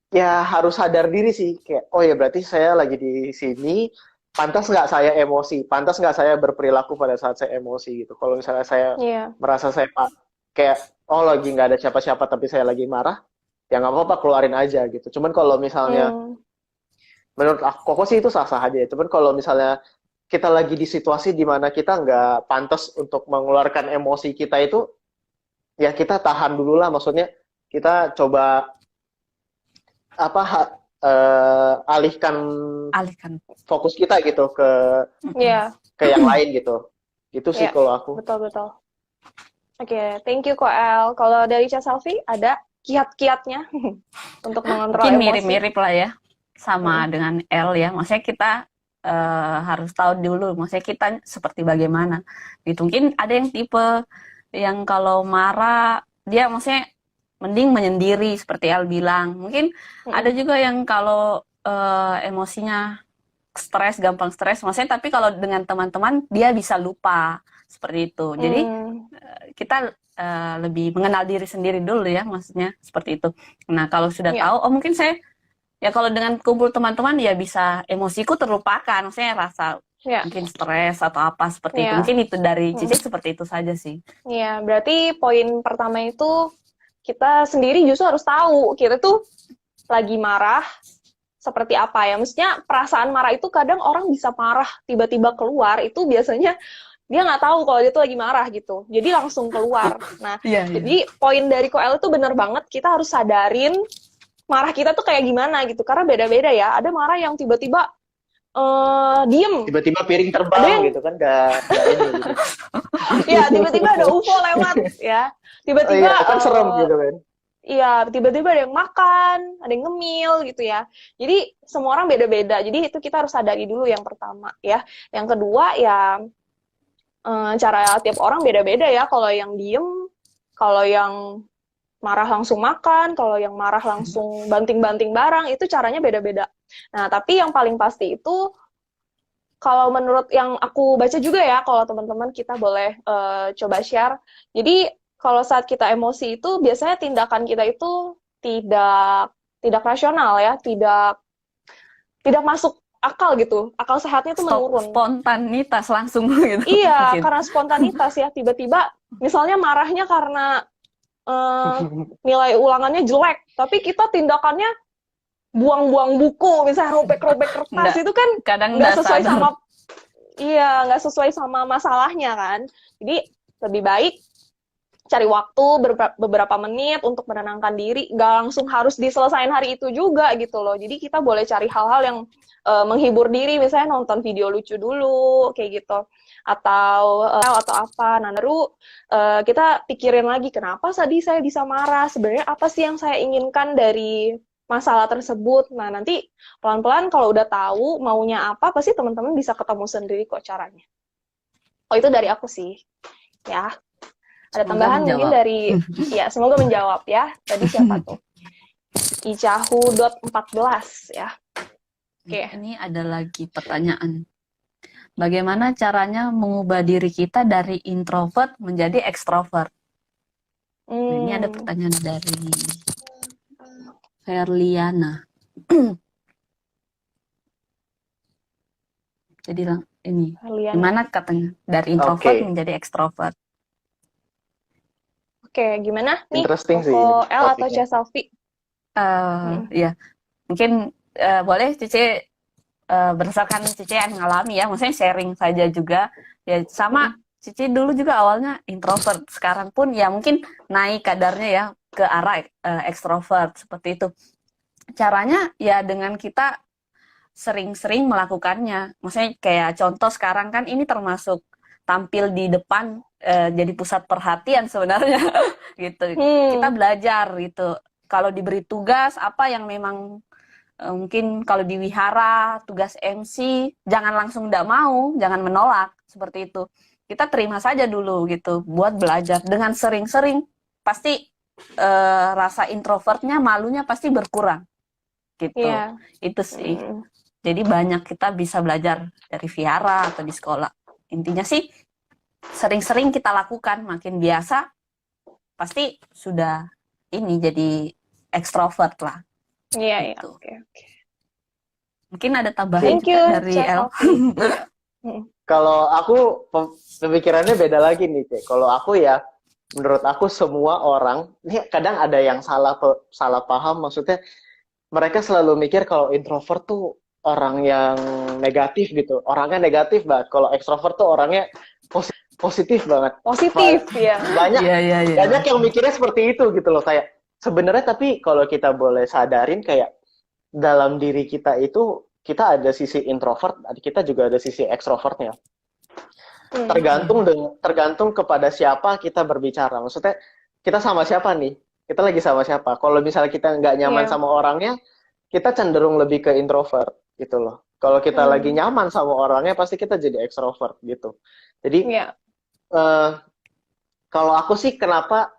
ya harus sadar diri sih, kayak oh ya berarti saya lagi di sini. Pantas nggak saya emosi? Pantas nggak saya berperilaku pada saat saya emosi gitu? Kalau misalnya saya merasa saya kayak, oh lagi nggak ada siapa-siapa tapi saya lagi marah, ya nggak apa-apa, keluarin aja gitu. Cuman kalau misalnya, menurut aku Koko sih itu sah-sah aja. Cuman kalau misalnya kita lagi di situasi di mana kita nggak pantas untuk mengeluarkan emosi kita itu, ya kita tahan dulu lah. Maksudnya kita coba alihkan fokus kita gitu ke yang lain gitu. Itu sih kalau aku. Betul. Oke, thank you Koel. Kalau dari Cak Salvi ada kiat-kiatnya untuk mengontrol mungkin emosi? Mirip-mirip lah ya sama dengan L ya. Maksudnya kita harus tahu dulu, maksudnya kita seperti bagaimana gitu. Mungkin ada yang tipe yang kalau marah dia maksudnya mending menyendiri seperti El bilang. Mungkin ada juga yang kalau emosinya gampang stres, maksudnya tapi kalau dengan teman-teman dia bisa lupa seperti itu. Jadi kita lebih mengenal diri sendiri dulu ya, maksudnya seperti itu. Nah kalau sudah tahu, oh mungkin saya ya kalau dengan kumpul teman-teman ya bisa emosiku terlupakan, maksudnya rasa mungkin stres atau apa seperti itu. Mungkin itu dari Cici seperti itu saja sih. Iya, berarti poin pertama itu kita sendiri justru harus tahu kita tuh lagi marah seperti apa ya. Maksudnya perasaan marah itu kadang orang bisa marah tiba-tiba keluar, itu biasanya dia nggak tahu kalau dia tuh lagi marah gitu. Jadi langsung keluar. Nah, jadi poin dari Koel itu bener banget, kita harus sadarin marah kita tuh kayak gimana gitu. Karena beda-beda ya. Ada marah yang tiba-tiba diem. Tiba-tiba piring terbang gitu kan, nggak ini gitu. Iya, tiba-tiba ada UFO lewat ya. Tiba-tiba kan serem gitu kan. Iya, tiba-tiba ada yang makan, ada yang ngemil gitu ya. Jadi semua orang beda-beda. Jadi itu kita harus sadari dulu yang pertama ya. Yang kedua ya cara tiap orang beda-beda ya. Kalau yang diem, kalau yang marah langsung makan, kalau yang marah langsung banting-banting barang, itu caranya beda-beda. Nah, tapi yang paling pasti itu kalau menurut yang aku baca juga ya, kalau teman-teman kita boleh coba share. Jadi kalau saat kita emosi itu biasanya tindakan kita itu tidak rasional ya, tidak masuk akal gitu. Akal sehatnya itu menurun. Spontanitas langsung gitu. Iya, karena spontanitas ya, tiba-tiba misalnya marahnya karena nilai ulangannya jelek, tapi kita tindakannya buang-buang buku, misalnya robek-robek kertas, itu kan nggak sesuai sama masalahnya kan. Jadi lebih baik cari waktu beberapa menit untuk menenangkan diri, nggak langsung harus diselesain hari itu juga gitu loh. Jadi kita boleh cari hal-hal yang menghibur diri, misalnya nonton video lucu dulu kayak gitu, atau apa. Nah, baru kita pikirin lagi kenapa tadi saya bisa marah, sebenarnya apa sih yang saya inginkan dari masalah tersebut. Nah, nanti pelan-pelan kalau udah tahu maunya apa, pasti teman-teman bisa ketemu sendiri kok caranya. Oh, itu dari aku sih ya. Ada Semoga tambahan menjawab. mungkin dari, ya semoga menjawab ya. Tadi siapa tuh? Icahu.14 ya. Oke. Ini ada lagi pertanyaan. Bagaimana caranya mengubah diri kita dari introvert menjadi ekstrovert? Nah, ini ada pertanyaan dari Ferliana. Jadi ini, gimana katanya dari introvert menjadi ekstrovert? Oke, gimana nih? Interesting sih. L atau Selfie? Ya, mungkin boleh Cici berdasarkan Cici yang ngalami ya, maksudnya sharing saja juga. Ya sama Cici dulu juga awalnya introvert, sekarang pun ya mungkin naik kadarnya ya ke arah ekstrovert seperti itu. Caranya ya dengan kita sering-sering melakukannya. Maksudnya kayak contoh sekarang kan ini termasuk tampil di depan jadi pusat perhatian sebenarnya gitu. Kita belajar gitu. Kalau diberi tugas apa yang memang mungkin kalau di wihara tugas MC jangan langsung tidak mau, jangan menolak seperti itu. Kita terima saja dulu gitu buat belajar. Dengan sering-sering pasti rasa introvertnya, malunya pasti berkurang gitu. Itu sih. Jadi banyak kita bisa belajar dari wihara atau di sekolah. Intinya sih sering-sering kita lakukan, makin biasa pasti sudah ini jadi ekstrovert lah. Iya, gitu. Oke. Mungkin ada tambahan juga dari El. Kalau aku pemikirannya beda lagi nih, Cek. Kalau aku ya, menurut aku semua orang, ini kadang ada yang salah paham, maksudnya mereka selalu mikir kalau introvert tuh orang yang negatif gitu, orangnya negatif banget. Kalau ekstrovert tuh orangnya positif banget. Positif ya. Banyak yang mikirnya seperti itu gitu loh, kayak sebenarnya. Tapi kalau kita boleh sadarin kayak dalam diri kita itu kita ada sisi introvert, kita juga ada sisi ekstrovertnya. Tergantung kepada siapa kita berbicara. Maksudnya kita sama siapa nih? Kita lagi sama siapa? Kalau misalnya kita nggak nyaman sama orangnya, kita cenderung lebih ke introvert gitu loh. Kalau kita lagi nyaman sama orangnya, pasti kita jadi ekstrovert gitu. Jadi kalau aku sih kenapa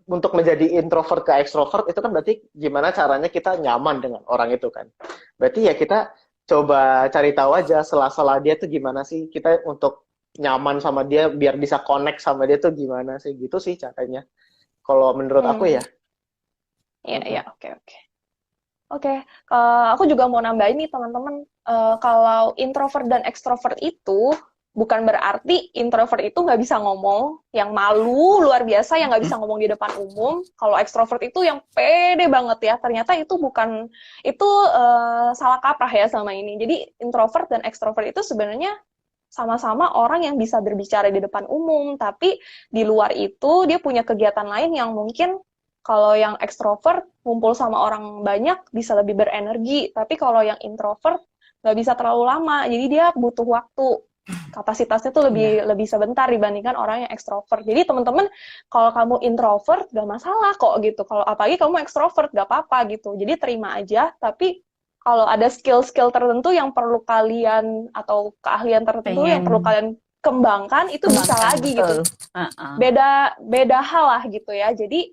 untuk menjadi introvert ke ekstrovert itu kan berarti gimana caranya kita nyaman dengan orang itu kan. Berarti ya kita coba cari tahu aja sela-sela dia tuh gimana sih, kita untuk nyaman sama dia biar bisa connect sama dia tuh gimana sih, gitu sih caranya. Kalau menurut aku ya. Iya, oke. Aku juga mau nambahin nih teman-teman, kalau introvert dan ekstrovert itu bukan berarti introvert itu nggak bisa ngomong, yang malu luar biasa, yang nggak bisa ngomong di depan umum. Kalau ekstrovert itu yang pede banget ya. Ternyata itu salah kaprah ya sama ini. Jadi introvert dan ekstrovert itu sebenarnya sama-sama orang yang bisa berbicara di depan umum, tapi di luar itu dia punya kegiatan lain yang mungkin kalau yang ekstrovert ngumpul sama orang banyak bisa lebih berenergi, tapi kalau yang introvert nggak bisa terlalu lama, jadi dia butuh waktu. Kapasitasnya tuh lebih sebentar dibandingkan orang yang ekstrovert. Jadi teman-teman, kalau kamu introvert gak masalah kok gitu. Kalau apalagi kamu ekstrovert gak apa-apa gitu. Jadi terima aja. Tapi kalau ada skill-skill tertentu yang perlu kalian atau keahlian tertentu yang perlu kalian kembangkan, itu bisa lagi gitu. Beda hal lah gitu ya. Jadi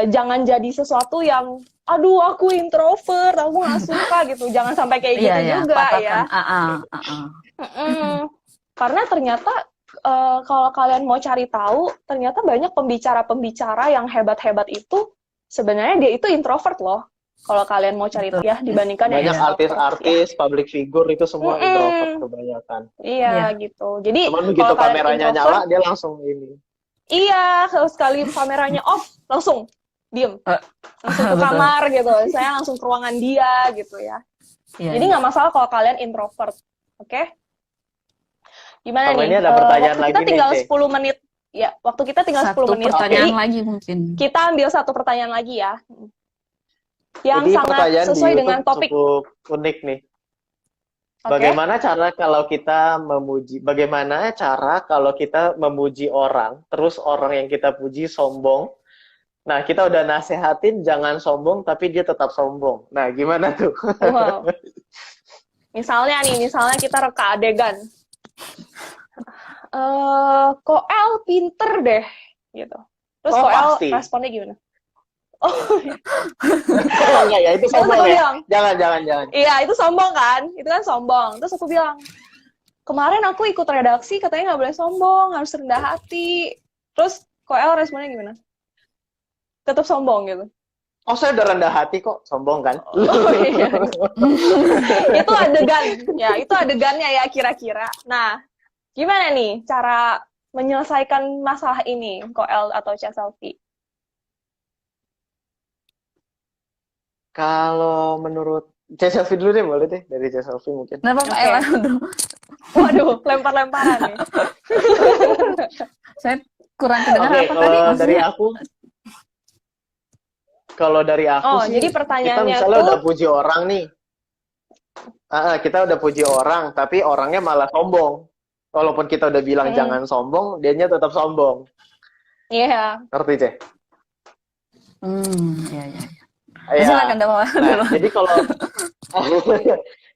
jangan jadi sesuatu yang aduh aku introvert, aku nggak suka gitu. Jangan sampai kayak gitu juga ya. Karena ternyata kalau kalian mau cari tahu, ternyata banyak pembicara-pembicara yang hebat-hebat itu sebenarnya dia itu introvert loh. Kalau kalian mau cari tahu ya, dibandingkan banyak artis-artis, public figure itu semua introvert kebanyakan. Iya gitu. Jadi cuman begitu kameranya nyala, dia langsung ini. Iya, sekali kameranya off, langsung diem, langsung ke kamar gitu. Saya langsung ke ruangan dia gitu ya. Jadi nggak masalah kalau kalian introvert, oke? Gimana nih? Ini ada pertanyaan waktu lagi kita tinggal nih, 10 menit. Ya, waktu kita tinggal 10 Satu menit. pertanyaan Jadi lagi mungkin. kita ambil satu pertanyaan lagi ya. Yang Jadi sangat pertanyaan di sesuai dengan YouTube topik. cukup unik nih. Oke. Bagaimana cara kalau kita memuji orang, terus orang yang kita puji sombong? Nah, kita udah nasehatin jangan sombong, tapi dia tetap sombong. Nah, gimana tuh? Wow. Misalnya kita reka adegan. Koel pinter deh, gitu. Terus Oh, Koel pasti. responnya gimana? Oh, Enggak ya, itu terus sombong aku ya. bilang, Jangan. iya itu sombong kan? Itu kan sombong. Terus aku bilang, kemarin aku ikut redaksi katanya nggak boleh sombong, harus rendah hati. Terus Koel responnya gimana? Tetap sombong gitu. Oh, saya udah rendah hati kok, sombong kan? Oh iya. Itu adegan, ya itu adegannya ya kira-kira. Nah, gimana nih cara menyelesaikan masalah ini, Koel atau Cak Selfie? Kalau menurut C selfie dulu deh, boleh deh dari C selfie mungkin. Kenapa Pak Oke. Ella dulu? Waduh, lempar-lemparan nih. Saya kurang kedengar Oke, apa tadi kalau dari maksudnya? aku Oh, sih, jadi kita pertanyaannya misalnya tuh, udah puji orang nih. Kita udah puji orang, tapi orangnya malah sombong. Walaupun kita udah bilang jangan sombong, dianya tetap sombong. iya, Ngerti, Ceh? Iya. Iya. Silakan dulu. Nah, jadi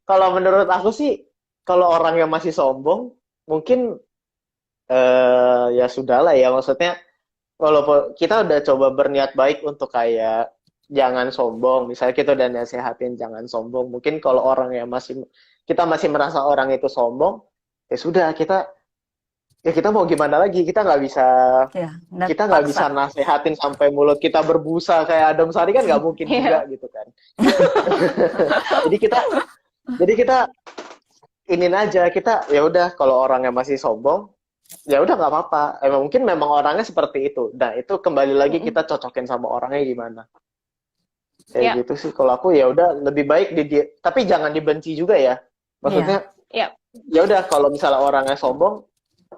kalau menurut aku sih, kalau orangnya masih sombong, mungkin ya sudahlah ya. Maksudnya, walaupun kita udah coba berniat baik untuk kayak jangan sombong, misalnya kita udah nasehatin jangan sombong. Mungkin kalau kita masih merasa orang itu sombong, ya sudah kita mau gimana lagi? Kita nggak bisa Ya, kita nggak bisa nasehatin sampai mulut kita berbusa kayak Adam Sari kan nggak mungkin juga gitu kan. jadi kita inin aja, kita ya udah kalau orangnya masih sombong ya udah nggak apa-apa. Mungkin memang orangnya seperti itu. Nah itu kembali lagi kita cocokin sama orangnya gimana. Kayak gitu sih. Kalau aku ya udah lebih baik tapi jangan dibenci juga ya. Maksudnya ya udah kalau misalnya orangnya sombong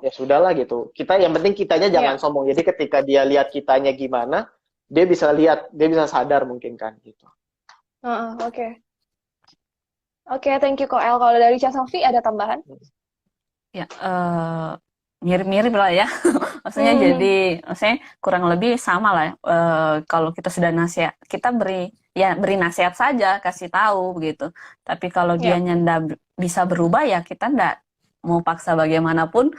ya sudahlah gitu. Yang penting kitanya jangan sombong. Jadi ketika dia lihat kitanya gimana, dia bisa sadar mungkin kan gitu. Oke. Oke, thank you Koel. Kalau dari Cak Selfie ada tambahan? Ya, mirip-mirip lah ya. Maksudnya maksudnya kurang lebih sama lah. Kalau kita sudah nasihat, kita beri nasihat saja, kasih tahu begitu. Tapi kalau dia ndak bisa berubah ya kita ndak mau paksa bagaimanapun.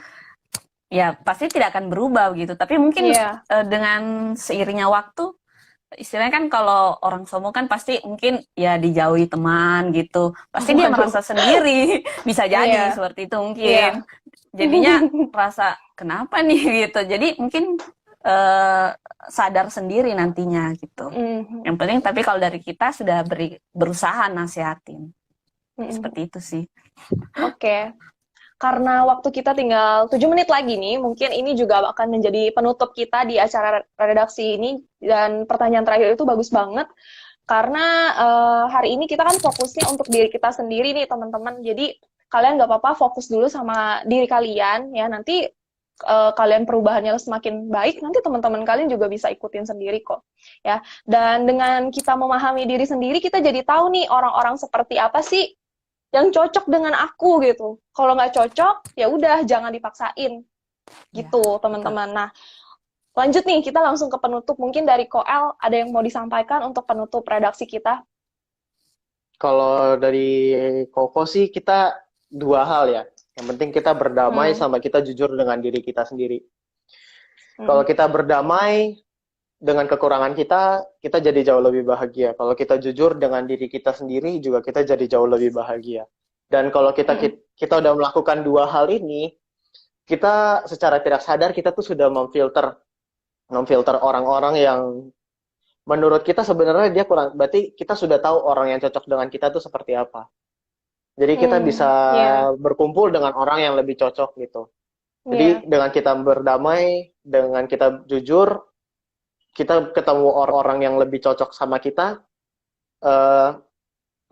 Ya pasti tidak akan berubah gitu. Tapi mungkin dengan seiringnya waktu, istilahnya kan kalau orang sombong kan pasti mungkin ya dijauhi teman gitu. Pasti dia merasa sendiri. Bisa jadi seperti itu mungkin. Jadinya merasa kenapa nih gitu. Jadi mungkin sadar sendiri nantinya gitu. Yang penting tapi kalau dari kita sudah berusaha nasihatin. Seperti itu sih. Oke. Karena waktu kita tinggal 7 menit lagi nih, mungkin ini juga akan menjadi penutup kita di acara redaksi ini. Dan pertanyaan terakhir itu bagus banget. Karena hari ini kita kan fokusnya untuk diri kita sendiri nih, teman-teman. Jadi kalian nggak apa-apa fokus dulu sama diri kalian. Ya, nanti kalian perubahannya semakin baik, nanti teman-teman kalian juga bisa ikutin sendiri kok. Ya, dan dengan kita memahami diri sendiri, kita jadi tahu nih orang-orang seperti apa sih yang cocok dengan aku gitu. Kalau nggak cocok, ya udah jangan dipaksain. Gitu, teman-teman. Nah, lanjut nih, kita langsung ke penutup. Mungkin dari Koel ada yang mau disampaikan untuk penutup redaksi kita? Kalau dari Koko sih kita dua hal ya. Yang penting kita berdamai sama kita jujur dengan diri kita sendiri. Kalau kita berdamai dengan kekurangan kita jadi jauh lebih bahagia. Kalau kita jujur dengan diri kita sendiri, juga kita jadi jauh lebih bahagia. Dan kalau kita udah melakukan dua hal ini, kita secara tidak sadar kita tuh sudah memfilter orang-orang yang menurut kita sebenarnya dia kurang. Berarti kita sudah tahu orang yang cocok dengan kita tuh seperti apa. Jadi kita bisa berkumpul dengan orang yang lebih cocok gitu. Jadi dengan kita berdamai, dengan kita jujur, kita ketemu orang-orang yang lebih cocok sama kita,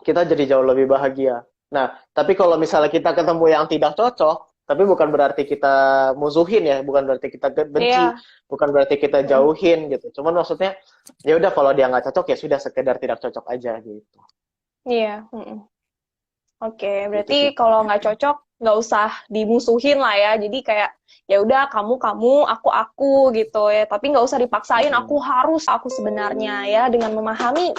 kita jadi jauh lebih bahagia. Nah, tapi kalau misalnya kita ketemu yang tidak cocok, Tapi bukan berarti kita musuhin ya, bukan berarti kita benci, Iya. bukan berarti kita jauhin gitu. Cuman maksudnya ya udah kalau dia nggak cocok ya sudah sekedar tidak cocok aja gitu. Iya. Oke, Gitu berarti sih. kalau nggak cocok nggak usah dimusuhin lah ya. Jadi kayak ya udah kamu, aku gitu ya. Tapi nggak usah dipaksain. Aku harus aku sebenarnya ya, dengan memahami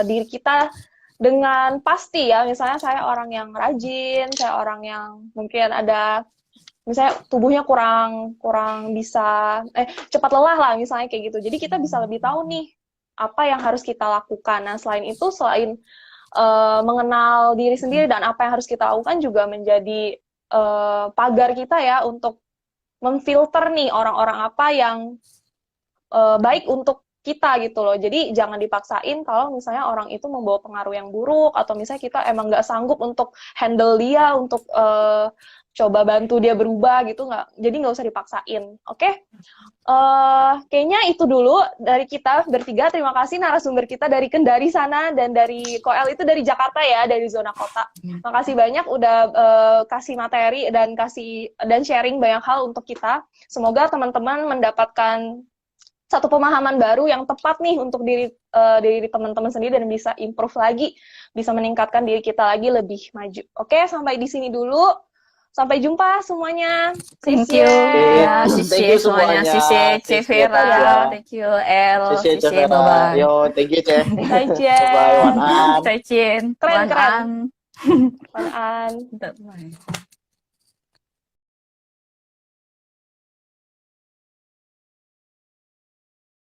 diri kita dengan pasti ya. Misalnya saya orang yang rajin, saya orang yang mungkin ada misalnya tubuhnya kurang bisa cepat lelah lah misalnya kayak gitu. Jadi kita bisa lebih tahu nih apa yang harus kita lakukan. Nah, selain itu selain mengenal diri sendiri dan apa yang harus kita lakukan juga menjadi pagar kita ya untuk memfilter nih orang-orang apa yang baik untuk kita gitu loh. Jadi jangan dipaksain kalau misalnya orang itu membawa pengaruh yang buruk atau misalnya kita emang nggak sanggup untuk handle dia, untuk coba bantu dia berubah gitu, jadi nggak usah dipaksain. Oke? Kayaknya itu dulu dari kita bertiga. Terima kasih narasumber kita dari Kendari sana dan dari Koel itu dari Jakarta ya, dari zona kota. Makasih banyak udah kasih materi dan sharing banyak hal untuk kita. Semoga teman-teman mendapatkan satu pemahaman baru yang tepat nih untuk diri teman-teman sendiri dan bisa improve lagi, bisa meningkatkan diri kita lagi lebih maju. Oke, sampai di sini dulu. Sampai jumpa semuanya. Thank you. Ya, Thank you semuanya. semuanya. Sisi Vera. Thank you, El. Sisi Sisi, Vera. bye-bye. Yo, thank you, Ceh. Bye, Cie. Bye, Wan An. Chin. Keren. Wan An. Wan An. Bye.